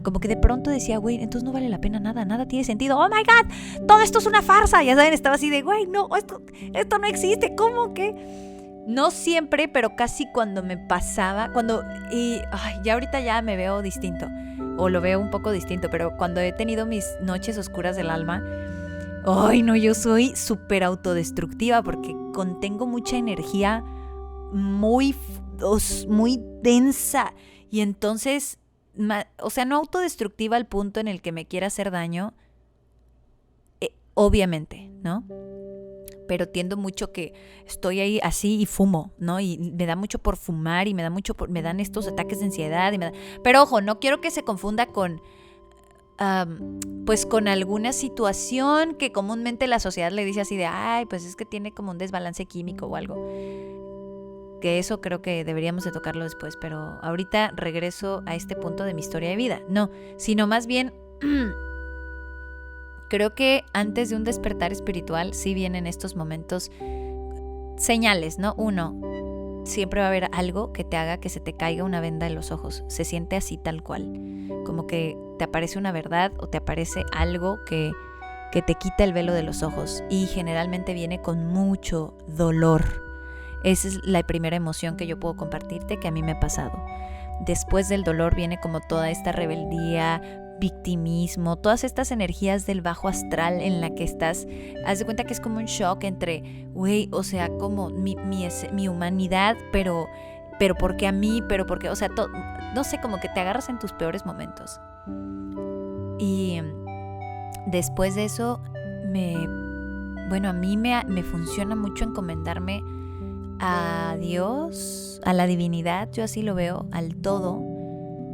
como que de pronto decía, güey, entonces no vale la pena nada tiene sentido. Oh my God, todo esto es una farsa. Ya saben, estaba así de, güey, no, esto no existe. ¿Cómo que? No siempre, pero casi cuando me pasaba, ya ahorita ya me veo distinto, o lo veo un poco distinto, pero cuando he tenido mis noches oscuras del alma, no, yo soy súper autodestructiva porque contengo mucha energía muy densa y entonces, o sea, no autodestructiva al punto en el que me quiera hacer daño, obviamente, ¿no? Pero tiendo mucho que estoy ahí así y fumo, ¿no? Y me da mucho por fumar y me dan estos ataques de ansiedad. Pero ojo, no quiero que se confunda con pues con alguna situación que comúnmente la sociedad le dice así de, pues es que tiene como un desbalance químico o algo. Que eso creo que deberíamos de tocarlo después, pero ahorita regreso a este punto de mi historia de vida. No, sino más bien creo que antes de un despertar espiritual sí vienen estos momentos señales, ¿no? 1, siempre va a haber algo que te haga que se te caiga una venda de los ojos. Se siente así tal cual. Como que te aparece una verdad o te aparece algo que te quita el velo de los ojos. Y generalmente viene con mucho dolor. Esa es la primera emoción que yo puedo compartirte que a mí me ha pasado. Después del dolor viene como toda esta rebeldía, victimismo, todas estas energías del bajo astral en la que estás. Haz de cuenta que es como un shock entre, güey, o sea, como mi humanidad, pero ¿por qué a mí? Pero ¿por qué? O sea, no sé, como que te agarras en tus peores momentos. Y después de eso, a mí me funciona mucho encomendarme a Dios, a la divinidad, yo así lo veo, al todo.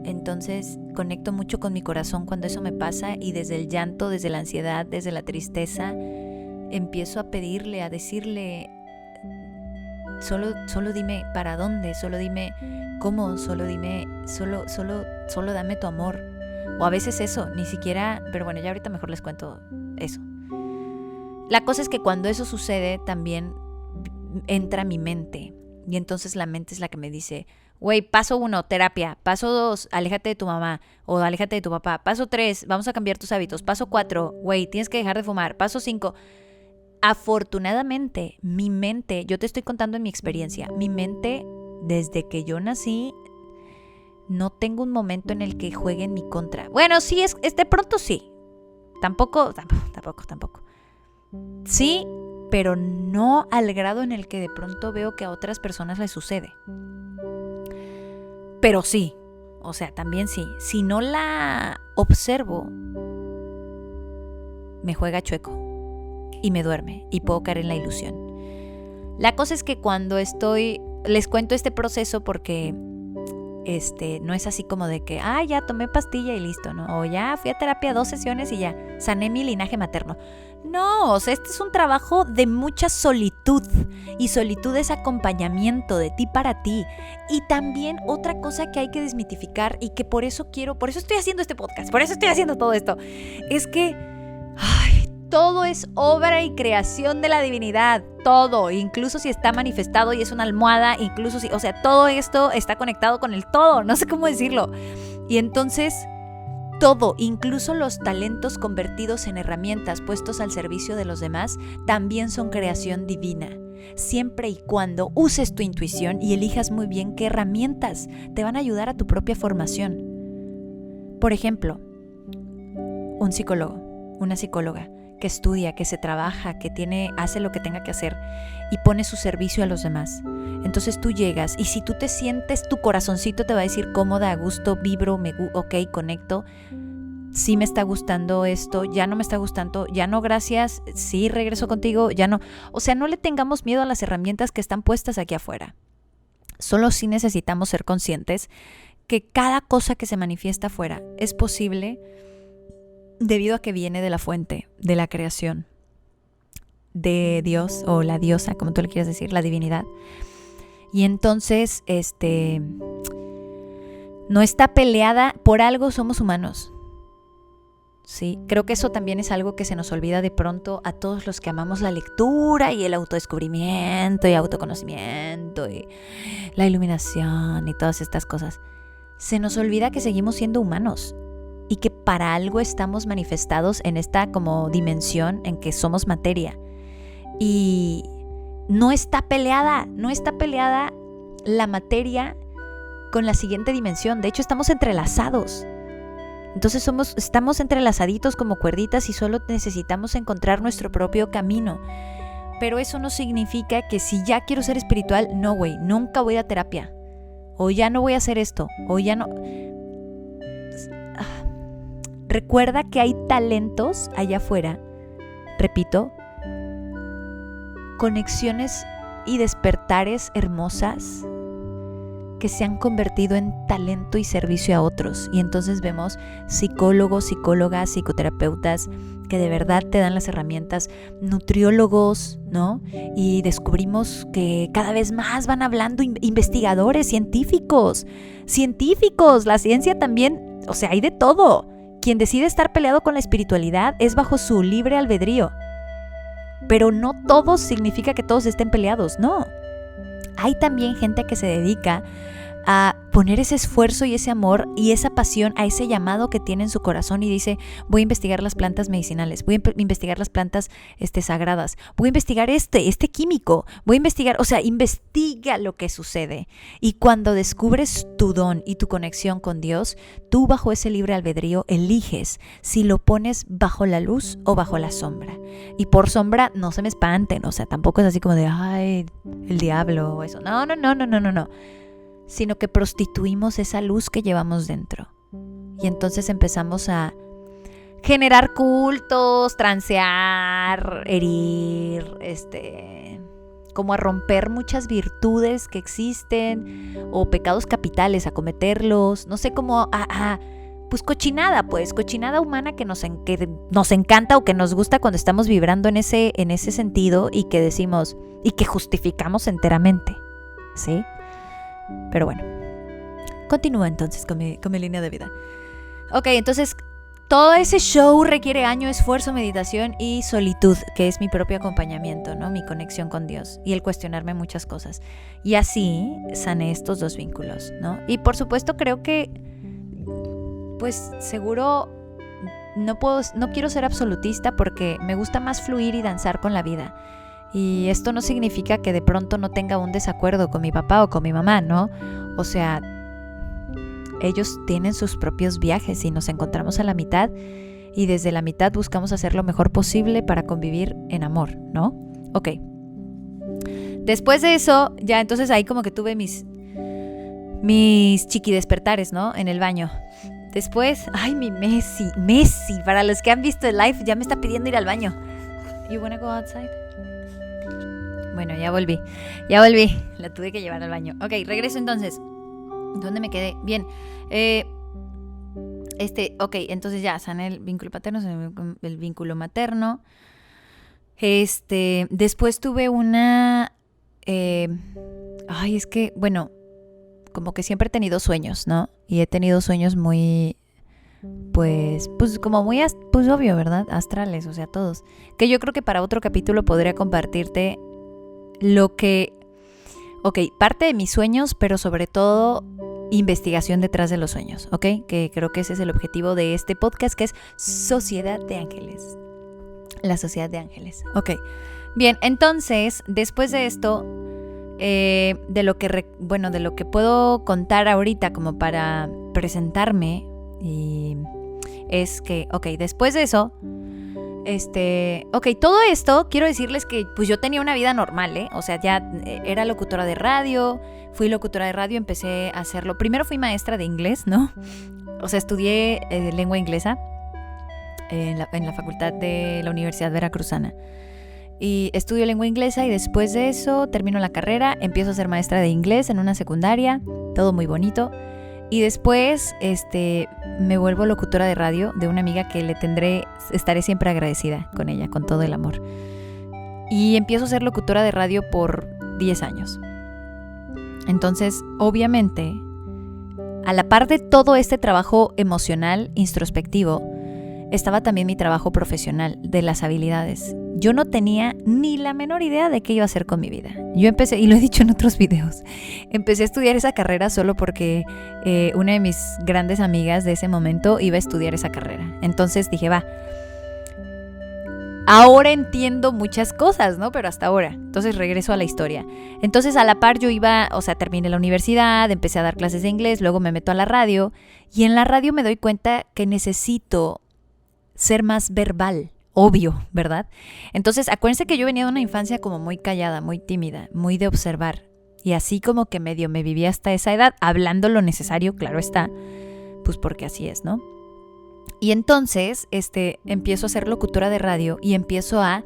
Entonces conecto mucho con mi corazón cuando eso me pasa y desde el llanto, desde la ansiedad, desde la tristeza, empiezo a pedirle, a decirle, solo dime para dónde, solo dime cómo, solo dame tu amor. O a veces eso, ni siquiera, pero bueno, ya ahorita mejor les cuento eso. La cosa es que cuando eso sucede también entra mi mente y entonces la mente es la que me dice, güey, paso 1, terapia, paso 2, aléjate de tu mamá o aléjate de tu papá, paso 3, vamos a cambiar tus hábitos, paso 4, güey, tienes que dejar de fumar, paso 5. Afortunadamente, mi mente, yo te estoy contando en mi experiencia, mi mente desde que yo nací no tengo un momento en el que juegue en mi contra. Bueno, sí, es de pronto sí, tampoco. Sí, pero no al grado en el que de pronto veo que a otras personas les sucede. Pero sí, o sea, también sí. Si no la observo, me juega chueco y me duerme y puedo caer en la ilusión. La cosa es que cuando les cuento este proceso porque no es así como de que, ya tomé pastilla y listo, ¿no? O ya fui a terapia 2 sesiones y ya sané mi linaje materno. No, o sea, este es un trabajo de mucha solitud. Y solitud es acompañamiento de ti para ti. Y también otra cosa que hay que desmitificar y que por eso estoy haciendo este podcast, por eso estoy haciendo todo esto, es que todo es obra y creación de la divinidad, todo, incluso si está manifestado y es una almohada, incluso si, o sea, todo esto está conectado con el todo, no sé cómo decirlo. Y entonces todo, incluso los talentos convertidos en herramientas puestos al servicio de los demás, también son creación divina. Siempre y cuando uses tu intuición y elijas muy bien qué herramientas te van a ayudar a tu propia formación. Por ejemplo, un psicólogo, una psicóloga que estudia, que se trabaja, que hace lo que tenga que hacer y pone su servicio a los demás. Entonces tú llegas y si tú te sientes, tu corazoncito te va a decir cómoda, a gusto, vibro, ok, conecto, sí me está gustando esto, ya no me está gustando, ya no, gracias, sí regreso contigo, ya no. O sea, no le tengamos miedo a las herramientas que están puestas aquí afuera. Solo sí necesitamos ser conscientes que cada cosa que se manifiesta afuera es posible debido a que viene de la fuente, de la creación, de Dios o la diosa, como tú le quieras decir, la divinidad. Y entonces, no está peleada, por algo somos humanos. Sí, creo que eso también es algo que se nos olvida de pronto a todos los que amamos la lectura y el autodescubrimiento y autoconocimiento y la iluminación y todas estas cosas. Se nos olvida que seguimos siendo humanos y que para algo estamos manifestados en esta como dimensión en que somos materia. Y no está peleada la materia con la siguiente dimensión. De hecho, estamos entrelazados. Entonces estamos entrelazaditos como cuerditas y solo necesitamos encontrar nuestro propio camino. Pero eso no significa que si ya quiero ser espiritual, no, güey, nunca voy a terapia. O ya no voy a hacer esto. O ya no. Recuerda que hay talentos allá afuera, repito, conexiones y despertares hermosas que se han convertido en talento y servicio a otros. Y entonces vemos psicólogos, psicólogas, psicoterapeutas que de verdad te dan las herramientas, nutriólogos, ¿no? Y descubrimos que cada vez más van hablando investigadores, científicos, la ciencia también, o sea, hay de todo. Quien decide estar peleado con la espiritualidad es bajo su libre albedrío. Pero no todo significa que todos estén peleados, no. hay también gente que se dedica a poner ese esfuerzo y ese amor y esa pasión a ese llamado que tiene en su corazón y dice, voy a investigar las plantas medicinales, voy a investigar las plantas sagradas, voy a investigar este químico, voy a investigar, o sea, investiga lo que sucede. Y cuando descubres tu don y tu conexión con Dios, tú bajo ese libre albedrío eliges si lo pones bajo la luz o bajo la sombra. Y por sombra no se me espanten, o sea, tampoco es así como de, ay, el diablo o eso. No. Sino que prostituimos esa luz que llevamos dentro. Y entonces empezamos a generar cultos, transear, herir, como a romper muchas virtudes que existen o pecados capitales, a cometerlos, no sé cómo, pues cochinada humana que nos encanta o que nos gusta cuando estamos vibrando en ese sentido y que decimos y que justificamos enteramente, ¿sí? Pero bueno, continúa entonces con mi línea de vida. Ok, entonces todo ese show requiere año, esfuerzo, meditación y solitud, que es mi propio acompañamiento, ¿no? Mi conexión con Dios y el cuestionarme muchas cosas. Y así sané estos dos vínculos, ¿no? Y por supuesto creo que, pues seguro no quiero ser absolutista porque me gusta más fluir y danzar con la vida. Y esto no significa que de pronto no tenga un desacuerdo con mi papá o con mi mamá, ¿no? O sea, ellos tienen sus propios viajes y nos encontramos a la mitad y desde la mitad buscamos hacer lo mejor posible para convivir en amor, ¿no? Ok. Después de eso, ya entonces ahí como que tuve mis chiquidespertares, ¿no? En el baño. Después, ay, mi Messi, para los que han visto el live ya me está pidiendo ir al baño. You wanna go outside? Bueno, ya volví, la tuve que llevar al baño. Ok, regreso entonces. ¿Dónde me quedé? Bien, ok, entonces ya sané el vínculo paterno, el vínculo materno. Después tuve una, es que, bueno, como que siempre he tenido sueños, ¿no? Y he tenido sueños muy, pues como muy, pues obvio, ¿verdad? Astrales, o sea, todos. Que yo creo que para otro capítulo podría compartirte lo que, parte de mis sueños, pero sobre todo investigación detrás de los sueños, ¿ok? Que creo que ese es el objetivo de este podcast, que es Sociedad de Ángeles. La Sociedad de Ángeles, ok. Bien, entonces, después de esto, de lo que puedo contar ahorita como para presentarme, y es que, después de eso, todo esto, quiero decirles que pues yo tenía una vida normal, ¿eh? O sea, ya era locutora de radio, empecé a hacerlo. Primero fui maestra de inglés, ¿no? O sea, estudié lengua inglesa en la facultad de la Universidad Veracruzana. Y estudio lengua inglesa y después de eso termino la carrera, empiezo a ser maestra de inglés en una secundaria, todo muy bonito. Y después me vuelvo locutora de radio de una amiga que estaré siempre agradecida con ella, con todo el amor. Y empiezo a ser locutora de radio por 10 años. Entonces, obviamente, a la par de todo este trabajo emocional, introspectivo, estaba también mi trabajo profesional de las habilidades. Yo no tenía ni la menor idea de qué iba a hacer con mi vida. Yo empecé, y lo he dicho en otros videos, empecé a estudiar esa carrera solo porque una de mis grandes amigas de ese momento iba a estudiar esa carrera. Entonces dije, ahora entiendo muchas cosas, ¿no? Pero hasta ahora. Entonces regreso a la historia. Entonces a la par yo terminé la universidad, empecé a dar clases de inglés, luego me meto a la radio y en la radio me doy cuenta que necesito ser más verbal. Obvio, ¿verdad? Entonces, acuérdense que yo venía de una infancia como muy callada, muy tímida, muy de observar. Y así como que medio me viví hasta esa edad, hablando lo necesario, claro está, pues porque así es, ¿no? Y entonces, empiezo a ser locutora de radio y empiezo a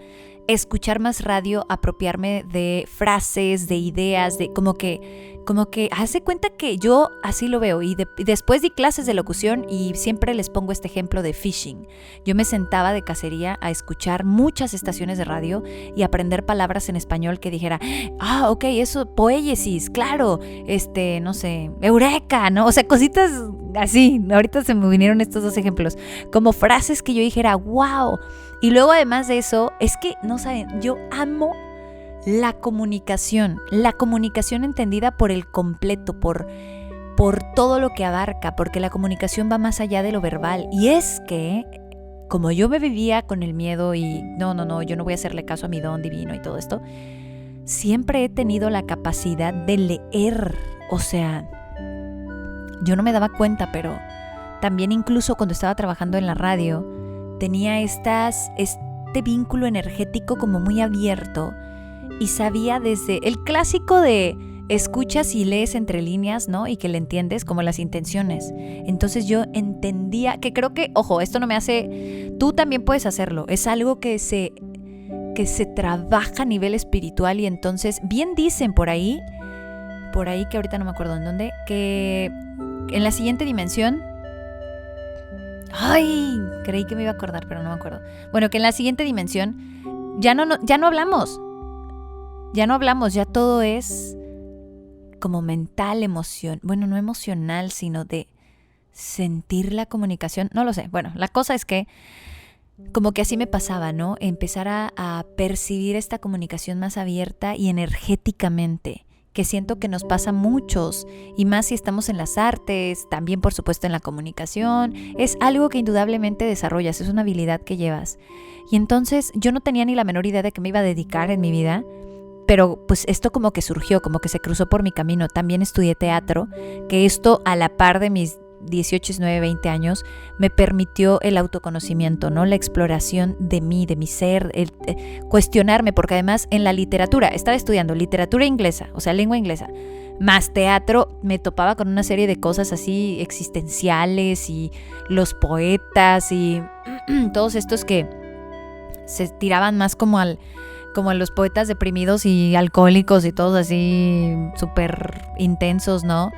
escuchar más radio, apropiarme de frases, de ideas, de como que hace cuenta que yo así lo veo y después di clases de locución y siempre les pongo este ejemplo de fishing. Yo me sentaba de cacería a escuchar muchas estaciones de radio y aprender palabras en español que dijera, eso, poéyesis, claro, no sé, eureka, ¿no? O sea, cositas así. Ahorita se me vinieron estos dos ejemplos, como frases que yo dijera, wow. Y luego además de eso, es que, no saben, yo amo la comunicación entendida por el completo, por todo lo que abarca, porque la comunicación va más allá de lo verbal. Y es que, como yo me vivía con el miedo y no, yo no voy a hacerle caso a mi don divino y todo esto, siempre he tenido la capacidad de leer. O sea, yo no me daba cuenta, pero también incluso cuando estaba trabajando en la radio, tenía este vínculo energético como muy abierto y sabía desde el clásico de escuchas y lees entre líneas, ¿no? Y que le entiendes como las intenciones. Entonces yo entendía, que creo que, ojo, esto no me hace, tú también puedes hacerlo, es algo que se trabaja a nivel espiritual. Y entonces, bien dicen por ahí que ahorita no me acuerdo en dónde, que en la siguiente dimensión, creí que me iba a acordar, pero no me acuerdo. Bueno, que en la siguiente dimensión ya no hablamos, ya todo es como mental, emoción, bueno, no emocional, sino de sentir la comunicación, no lo sé. Bueno, la cosa es que como que así me pasaba, ¿no? Empezar a percibir esta comunicación más abierta y energéticamente, que siento que nos pasa a muchos, y más si estamos en las artes, también por supuesto en la comunicación. Es algo que indudablemente desarrollas, es una habilidad que llevas. Y entonces yo no tenía ni la menor idea de que me iba a dedicar en mi vida, pero pues esto como que surgió, como que se cruzó por mi camino. También estudié teatro, que esto a la par de mis 18, 19, 20 años me permitió el autoconocimiento, ¿no? La exploración de mí, de mi ser, el cuestionarme, porque además en la literatura, estaba estudiando literatura inglesa, o sea, lengua inglesa, más teatro, me topaba con una serie de cosas así existenciales y los poetas y todos estos que se tiraban más como a los poetas deprimidos y alcohólicos y todos así súper intensos, ¿no?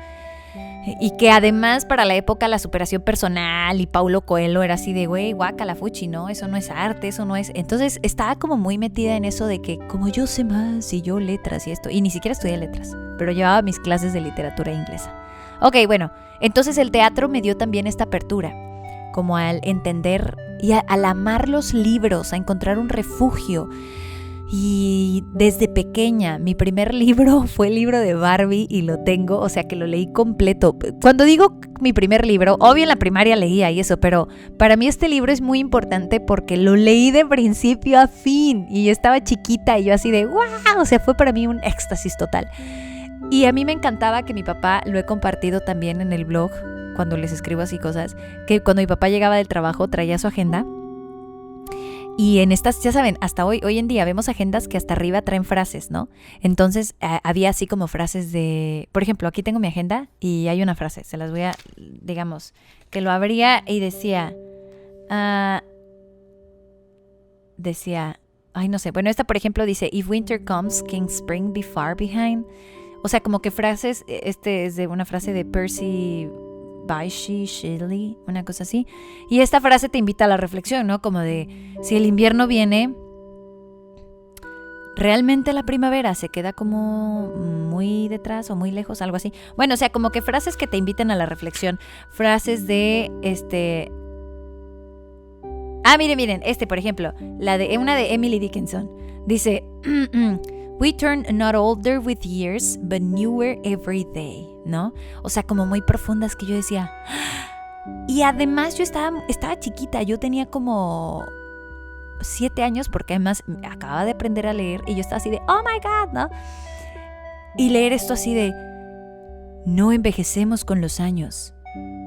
Y que además para la época la superación personal y Paulo Coelho era así de, güey, guácala fuchi, ¿no? Eso no es arte, eso no es... Entonces estaba como muy metida en eso de que como yo sé más y yo letras y esto, y ni siquiera estudié letras, pero llevaba mis clases de literatura inglesa. Ok, bueno, entonces el teatro me dio también esta apertura, como al entender y al amar los libros, a encontrar un refugio. Y desde pequeña, mi primer libro fue el libro de Barbie y lo tengo, o sea que lo leí completo. Cuando digo mi primer libro, obvio en la primaria leía y eso, pero para mí este libro es muy importante porque lo leí de principio a fin y yo estaba chiquita y yo así de ¡wow! O sea, fue para mí un éxtasis total. Y a mí me encantaba que mi papá, lo he compartido también en el blog, cuando les escribo así cosas, que cuando mi papá llegaba del trabajo traía su agenda. Y en estas, ya saben, hasta hoy en día vemos agendas que hasta arriba traen frases, ¿no? Entonces había así como frases de, por ejemplo, aquí tengo mi agenda y hay una frase, se las voy a, digamos, que lo abría y decía, no sé, bueno, esta por ejemplo dice, if winter comes, can spring be far behind? O sea, como que frases, es de una frase de Percy Bysshe Shelley, una cosa así. Y esta frase te invita a la reflexión, ¿no? Como de, si el invierno viene, ¿realmente la primavera se queda como muy detrás o muy lejos? Algo así. Bueno, o sea, como que frases que te inviten a la reflexión. Frases de, miren, por ejemplo, una de Emily Dickinson. Dice, we turn not older with years, but newer every day, ¿no? O sea, como muy profundas que yo decía. Y además yo estaba chiquita, yo tenía como 7 años, porque además acababa de aprender a leer y yo estaba así de, oh my God, ¿no? Y leer esto así de, no envejecemos con los años,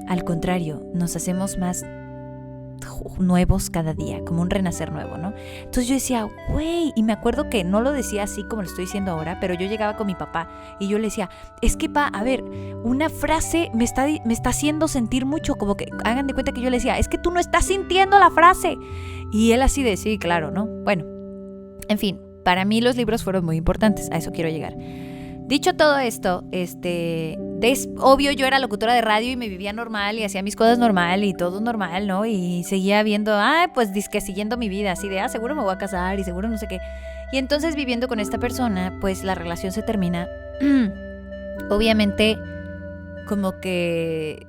al contrario, nos hacemos más nuevos cada día, como un renacer nuevo, ¿no? Entonces yo decía, güey, y me acuerdo que no lo decía así como lo estoy diciendo ahora, pero yo llegaba con mi papá y yo le decía, es que pa, a ver, una frase me está haciendo sentir mucho, como que hagan de cuenta que yo le decía, es que tú no estás sintiendo la frase, y él así de, sí, claro, ¿no? Bueno, en fin, para mí los libros fueron muy importantes, a eso quiero llegar. Dicho todo esto, obvio yo era locutora de radio y me vivía normal y hacía mis cosas normal y todo normal, ¿no? Y seguía viendo, pues dizque siguiendo mi vida, así de, seguro me voy a casar y seguro no sé qué. Y entonces viviendo con esta persona, pues la relación se termina. Obviamente, como que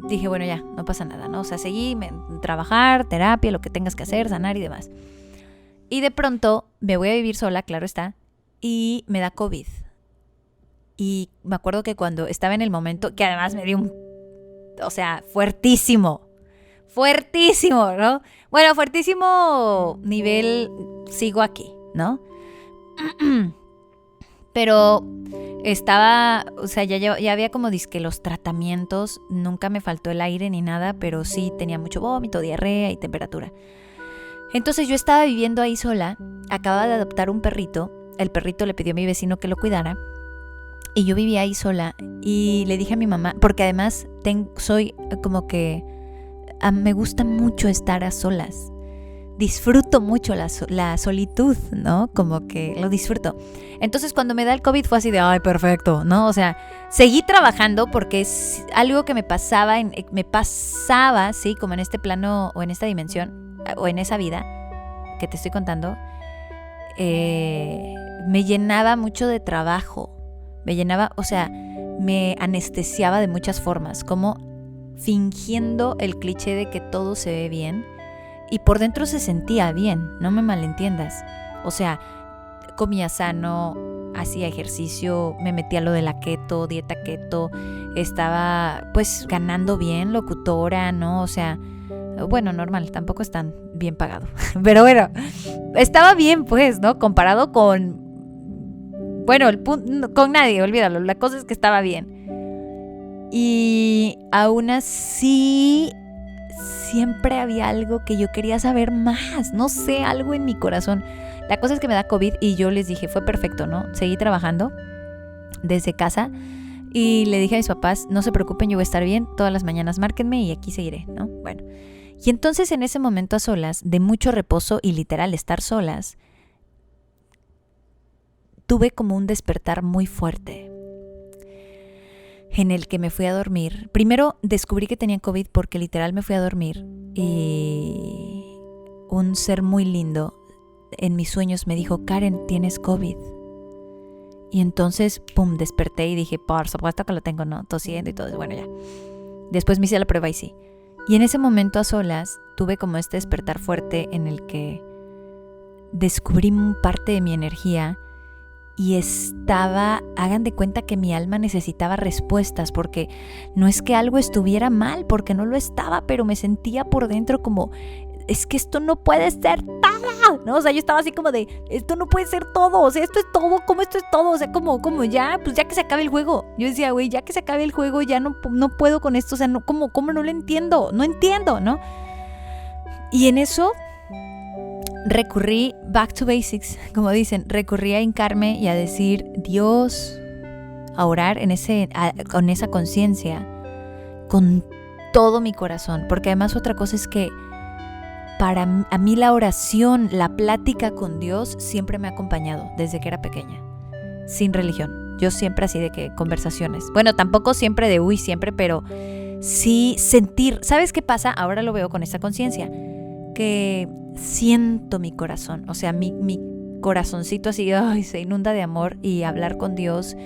dije, bueno, ya, no pasa nada, ¿no? O sea, seguí, trabajar, terapia, lo que tengas que hacer, sanar y demás. Y de pronto me voy a vivir sola, claro está. y me da COVID. Y me acuerdo que cuando estaba en el momento, que además me dio fuertísimo, ¿no? Bueno, fuertísimo nivel, sigo aquí, ¿no? Pero estaba, ya había como disque los tratamientos, nunca me faltó el aire ni nada, pero sí tenía mucho vómito, diarrea y temperatura. Entonces yo estaba viviendo ahí sola, acababa de adoptar un perrito, el perrito le pidió a mi vecino que lo cuidara, y yo vivía ahí sola, y le dije a mi mamá, porque además soy como que me gusta mucho estar a solas. Disfruto mucho la solitud, ¿no? Como que lo disfruto. Entonces cuando me da el COVID fue así de, ay, perfecto, ¿no? O sea, seguí trabajando porque es algo que me pasaba, sí, como en este plano o en esta dimensión o en esa vida que te estoy contando, me llenaba mucho de trabajo. Me anestesiaba de muchas formas, como fingiendo el cliché de que todo se ve bien. Y por dentro se sentía bien, no me malentiendas. O sea, comía sano, hacía ejercicio, me metía a lo de la keto, dieta keto, estaba pues ganando bien, locutora, ¿no? O sea, bueno, normal, tampoco es tan bien pagado. Pero bueno, estaba bien pues, ¿no? Comparado con, bueno, con nadie, olvídalo, la cosa es que estaba bien. Y aún así siempre había algo que yo quería saber más, no sé, algo en mi corazón. La cosa es que me da COVID y yo les dije, fue perfecto, ¿no? Seguí trabajando desde casa y le dije a mis papás, no se preocupen, yo voy a estar bien, todas las mañanas márquenme y aquí seguiré, ¿no? Bueno, y entonces en ese momento a solas, de mucho reposo y literal estar solas, tuve como un despertar muy fuerte en el que me fui a dormir. Primero descubrí que tenía COVID porque literal me fui a dormir y un ser muy lindo en mis sueños me dijo, Karen, tienes COVID. Y entonces, pum, desperté y dije, por supuesto que lo tengo, ¿no? Tosiendo y todo, bueno, ya. Después me hice la prueba y sí. Y en ese momento a solas tuve como este despertar fuerte en el que descubrí parte de mi energía. Y hagan de cuenta que mi alma necesitaba respuestas, porque no es que algo estuviera mal, porque no lo estaba, pero me sentía por dentro como, es que esto no puede ser todo, ¿no? O sea, yo estaba así como de, esto no puede ser todo, o sea, esto es todo, ¿cómo esto es todo? O sea, como ya, pues ya que se acabe el juego. Yo decía, güey, ya que se acabe el juego, ya no puedo con esto, o sea, no, ¿cómo no lo entiendo? No entiendo, ¿no? Y en eso recurrí back to basics, como dicen, recurrí a hincarme y a decir Dios, a orar con esa conciencia, con todo mi corazón, porque además otra cosa es que a mí la oración, la plática con Dios siempre me ha acompañado desde que era pequeña, sin religión. Yo siempre así de que conversaciones, bueno, tampoco siempre de siempre, pero sí sentir. ¿Sabes qué pasa? Ahora lo veo con esta conciencia, que siento mi corazón, o sea, mi corazoncito así, se inunda de amor, y hablar con Dios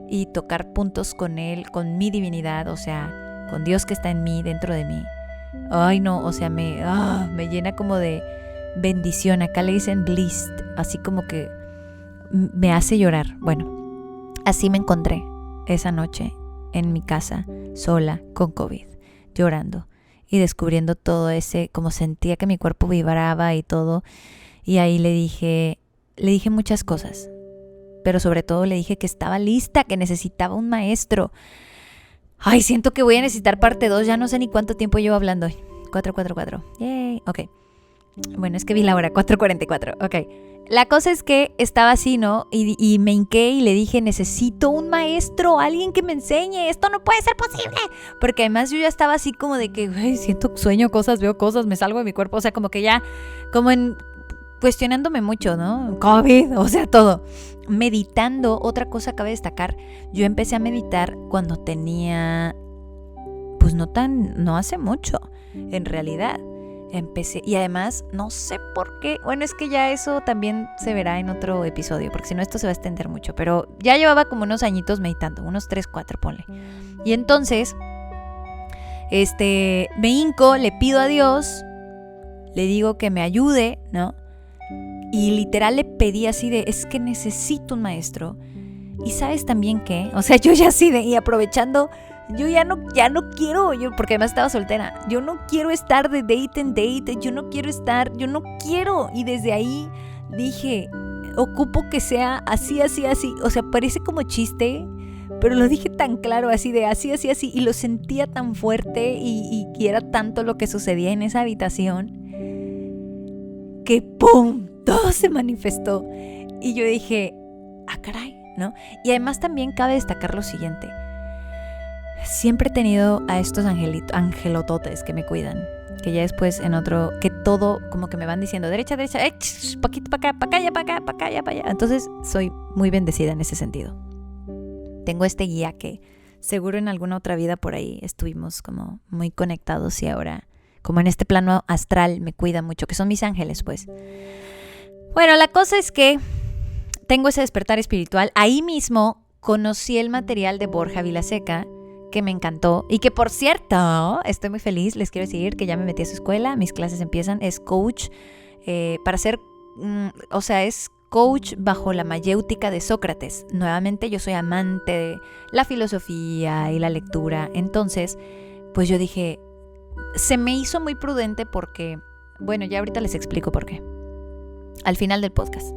y tocar puntos con Él, con mi divinidad, o sea, con Dios que está en mí, dentro de mí. Ay, no, o sea, me llena como de bendición. Acá le dicen blissed, así como que me hace llorar. Bueno, así me encontré esa noche en mi casa, sola, con COVID, llorando y descubriendo todo ese, como sentía que mi cuerpo vibraba y todo. Y ahí le dije muchas cosas, pero sobre todo le dije que estaba lista, que necesitaba un maestro. Ay, siento que voy a necesitar parte 2, ya no sé ni cuánto tiempo llevo hablando hoy. 4:44, yay, ok. Bueno, es que vi la hora, 4:44, ok. La cosa es que estaba así, ¿no? Y me hinqué y le dije, necesito un maestro, alguien que me enseñe, esto no puede ser posible. Porque además yo ya estaba así como de que, güey, sueño cosas, veo cosas, me salgo de mi cuerpo. O sea, como que ya, cuestionándome mucho, ¿no? COVID, o sea, todo. Meditando, otra cosa cabe destacar, yo empecé a meditar cuando tenía, pues no hace mucho, en realidad. Empecé, y además no sé por qué, bueno, es que ya eso también se verá en otro episodio, porque si no esto se va a extender mucho, pero ya llevaba como unos añitos meditando, unos 3, 4, ponle. Y entonces me hinco, le pido a Dios, le digo que me ayude, ¿no? Y literal le pedí así de, es que necesito un maestro. Y sabes también qué, o sea, yo ya así de, y aprovechando, yo ya no quiero, porque además estaba soltera, yo no quiero estar de date en date, yo no quiero. Y desde ahí dije, ocupo que sea así, o sea, parece como chiste, pero lo dije tan claro, así de así, y lo sentía tan fuerte y era tanto lo que sucedía en esa habitación, que ¡pum! Todo se manifestó. Y yo dije, caray, ¿no? Y además también cabe destacar lo siguiente. Siempre he tenido a estos angelototes que me cuidan, que ya después en otro, que todo como que me van diciendo derecha, poquito para acá, ya para allá. Entonces soy muy bendecida en ese sentido. Tengo este guía que seguro en alguna otra vida por ahí estuvimos como muy conectados y ahora como en este plano astral me cuida mucho, que son mis ángeles, pues. Bueno, la cosa es que tengo ese despertar espiritual. Ahí mismo conocí el material de Borja Vilaseca, que me encantó y que, por cierto, estoy muy feliz. Les quiero decir que ya me metí a su escuela, mis clases empiezan, es coach para ser, es coach bajo la mayéutica de Sócrates. Nuevamente yo soy amante de la filosofía y la lectura, entonces pues yo dije, se me hizo muy prudente porque, bueno, ya ahorita les explico por qué, al final del podcast.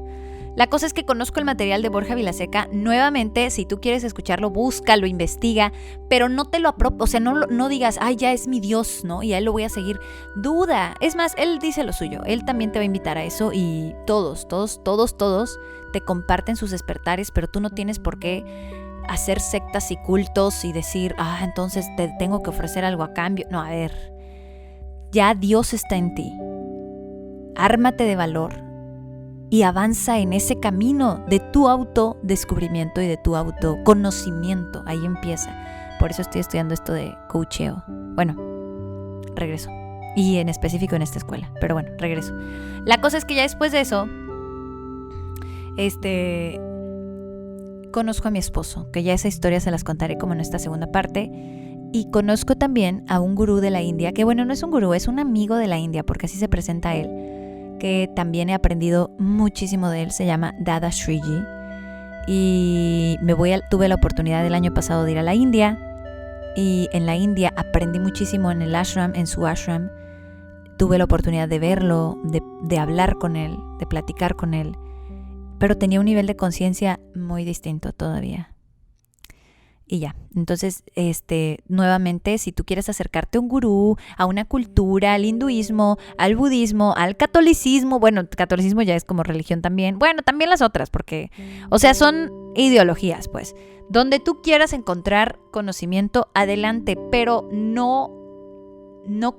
La cosa es que conozco el material de Borja Vilaseca. Nuevamente, si tú quieres escucharlo, búscalo, investiga, pero no te lo o sea, no digas, ay, ya es mi Dios, ¿no? Y a él lo voy a seguir. Duda. Es más, él dice lo suyo. Él también te va a invitar a eso y todos te comparten sus despertares, pero tú no tienes por qué hacer sectas y cultos y decir, entonces te tengo que ofrecer algo a cambio. No, a ver, ya Dios está en ti. Ármate de valor y avanza en ese camino de tu autodescubrimiento y de tu autoconocimiento. Ahí empieza. Por eso estoy estudiando esto de coacheo. Bueno, regreso. Y en específico en esta escuela. Pero bueno, regreso. La cosa es que ya después de eso, conozco a mi esposo, que ya esa historia se las contaré como en esta segunda parte. Y conozco también a un gurú de la India, que bueno, no es un gurú, es un amigo de la India, porque así se presenta él, que también he aprendido muchísimo de él. Se llama Dada Shriji y tuve la oportunidad el año pasado de ir a la India, y en la India aprendí muchísimo en el ashram, en su ashram. Tuve la oportunidad de verlo, de hablar con él, de platicar con él, pero tenía un nivel de conciencia muy distinto todavía. Y ya, entonces, nuevamente, si tú quieres acercarte a un gurú, a una cultura, al hinduismo, al budismo, al catolicismo, bueno, el catolicismo ya es como religión también, bueno, también las otras, porque, o sea, son ideologías, pues, donde tú quieras encontrar conocimiento, adelante, pero no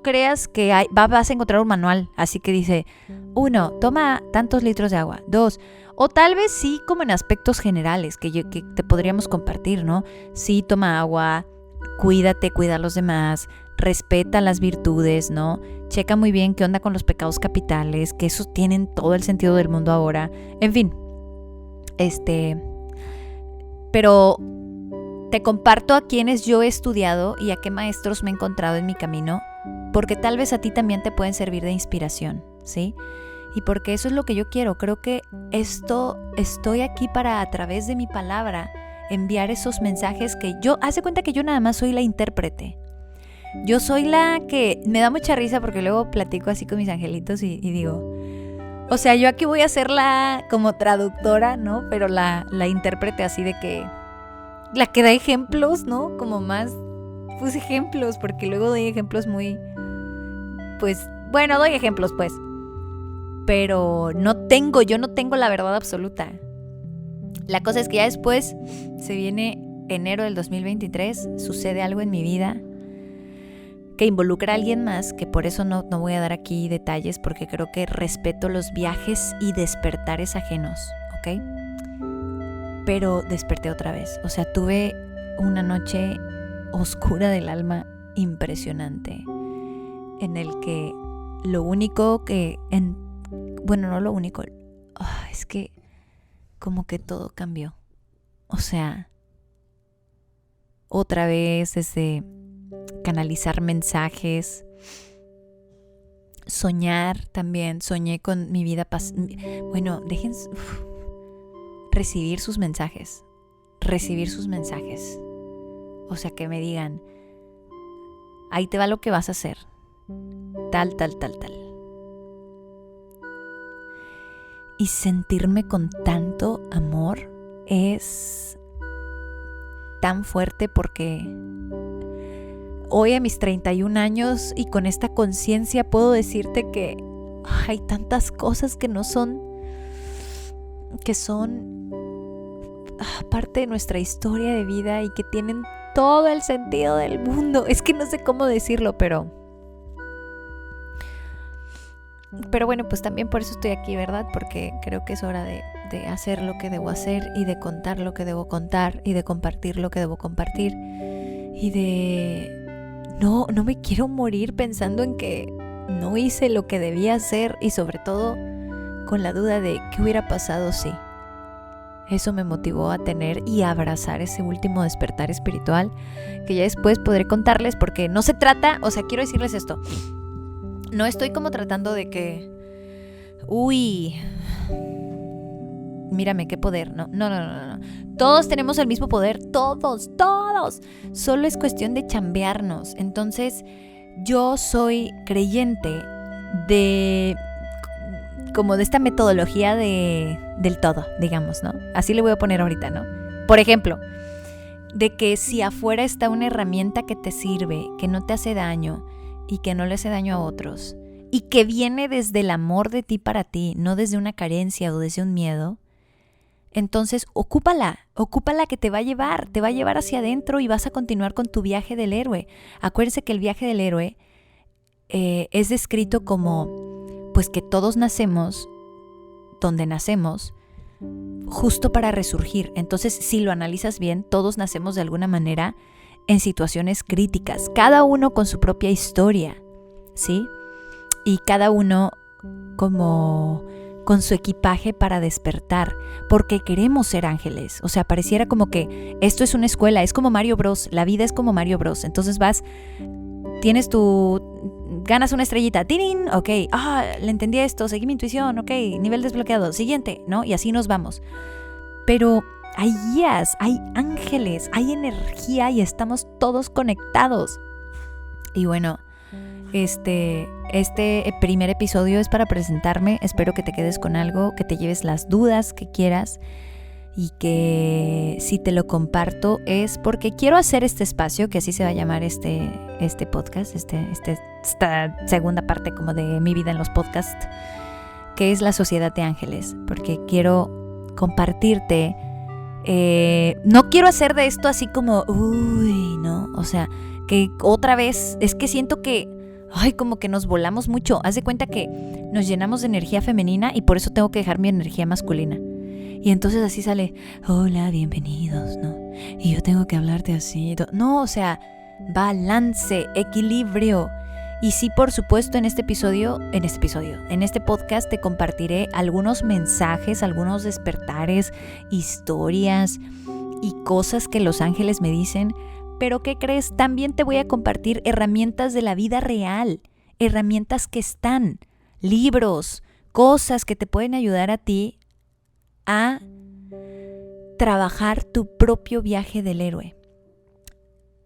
creas que vas a encontrar un manual, así que dice, 1, toma tantos litros de agua, 2, o tal vez sí como en aspectos generales que te podríamos compartir, ¿no? Sí, toma agua, cuídate, cuida a los demás, respeta las virtudes, ¿no? Checa muy bien qué onda con los pecados capitales, que esos tienen todo el sentido del mundo ahora. En fin, pero te comparto a quienes yo he estudiado y a qué maestros me he encontrado en mi camino, porque tal vez a ti también te pueden servir de inspiración, ¿sí? Y porque eso es lo que yo quiero. Creo que estoy aquí para, a través de mi palabra, enviar esos mensajes que haz de cuenta que yo nada más soy la intérprete. Yo soy la que me da mucha risa porque luego platico así con mis angelitos y digo, o sea, yo aquí voy a ser la como traductora, ¿no? Pero la intérprete así de que la que da ejemplos, ¿no? Como más, pues ejemplos, porque luego doy ejemplos muy, pues, bueno, doy ejemplos, pues. Pero yo no tengo la verdad absoluta. La cosa es que ya después se viene enero del 2023, sucede algo en mi vida que involucra a alguien más, que por eso no voy a dar aquí detalles, porque creo que respeto los viajes y despertares ajenos, ¿ok? Pero desperté otra vez. O sea, tuve una noche oscura del alma impresionante, en el que lo único que bueno, no lo único, es que como que todo cambió. O sea, otra vez canalizar mensajes, Soñar también, soñé con mi vida bueno, recibir sus mensajes. O sea, que me digan, ahí te va lo que vas a hacer, tal. Y sentirme con tanto amor es tan fuerte, porque hoy a mis 31 años y con esta conciencia puedo decirte que hay tantas cosas que son parte de nuestra historia de vida y que tienen todo el sentido del mundo. Es que no sé cómo decirlo, pero bueno, pues también por eso estoy aquí, ¿verdad? Porque creo que es hora de hacer lo que debo hacer, y de contar lo que debo contar, y de compartir lo que debo compartir, y no me quiero morir pensando en que no hice lo que debía hacer, y sobre todo con la duda de qué hubiera pasado si. Eso me motivó a tener y a abrazar ese último despertar espiritual, que ya después podré contarles, porque no se trata, o sea, quiero decirles esto, no estoy como tratando de que, mírame qué poder, no. Todos tenemos el mismo poder, todos. Solo es cuestión de chambearnos. Entonces, yo soy creyente de esta metodología del todo, digamos, ¿no? Así le voy a poner ahorita, ¿no? Por ejemplo, de que si afuera está una herramienta que te sirve, que no te hace daño y que no le hace daño a otros, y que viene desde el amor de ti para ti, no desde una carencia o desde un miedo, entonces ocúpala que te va a llevar hacia adentro, y vas a continuar con tu viaje del héroe. Acuérdense que el viaje del héroe es descrito como, pues, que todos nacemos donde nacemos justo para resurgir. Entonces, si lo analizas bien, todos nacemos de alguna manera en situaciones críticas, cada uno con su propia historia, ¿sí? Y cada uno como con su equipaje para despertar, porque queremos ser ángeles. O sea, pareciera como que esto es una escuela, es como Mario Bros, la vida es como Mario Bros. Entonces ganas una estrellita, ¡tirín! Ok, le entendí esto, seguí mi intuición, ok, nivel desbloqueado, siguiente, ¿no? Y así nos vamos. Pero hay guías, hay ángeles, hay energía, y estamos todos conectados. Y bueno, este primer episodio es para presentarme. Espero que te quedes con algo, que te lleves las dudas que quieras, y que si te lo comparto es porque quiero hacer este espacio, que así se va a llamar este podcast, esta segunda parte como de mi vida en los podcasts, que es la Sociedad de Ángeles, porque quiero compartirte. No quiero hacer de esto así como, no, o sea, que otra vez, es que siento que, como que nos volamos mucho. Haz de cuenta que nos llenamos de energía femenina, y por eso tengo que dejar mi energía masculina. Y entonces así sale, hola, bienvenidos, ¿no? Y yo tengo que hablarte así. No, o sea, balance, equilibrio. Y sí, por supuesto, en este podcast te compartiré algunos mensajes, algunos despertares, historias y cosas que los ángeles me dicen. Pero ¿qué crees? También te voy a compartir herramientas de la vida real, herramientas que están, libros, cosas que te pueden ayudar a ti a trabajar tu propio viaje del héroe.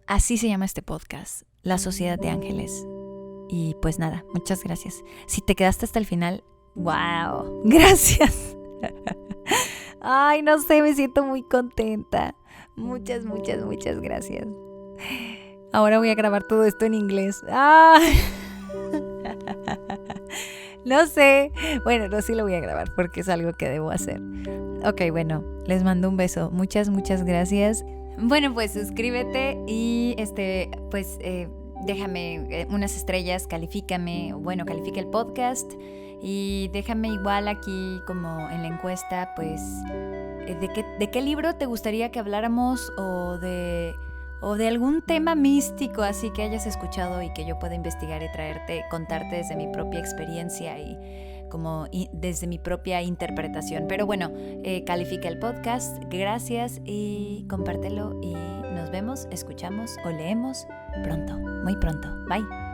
Así se llama este podcast, La Sociedad de Ángeles. Y pues nada, muchas gracias. Si te quedaste hasta el final, ¡wow! ¡Gracias! Ay, no sé, me siento muy contenta. Muchas gracias. Ahora voy a grabar todo esto en inglés. No sé. Bueno, no, sí lo voy a grabar porque es algo que debo hacer. Ok, bueno, les mando un beso. Muchas gracias. Bueno, pues suscríbete y déjame unas estrellas, califícame, califica el podcast, y déjame igual aquí como en la encuesta, pues, ¿de qué libro te gustaría que habláramos, o de algún tema místico así que hayas escuchado y que yo pueda investigar y contarte desde mi propia experiencia y desde mi propia interpretación? Pero bueno, califica el podcast, gracias, y compártelo, y nos vemos, escuchamos o leemos pronto, muy pronto. Bye.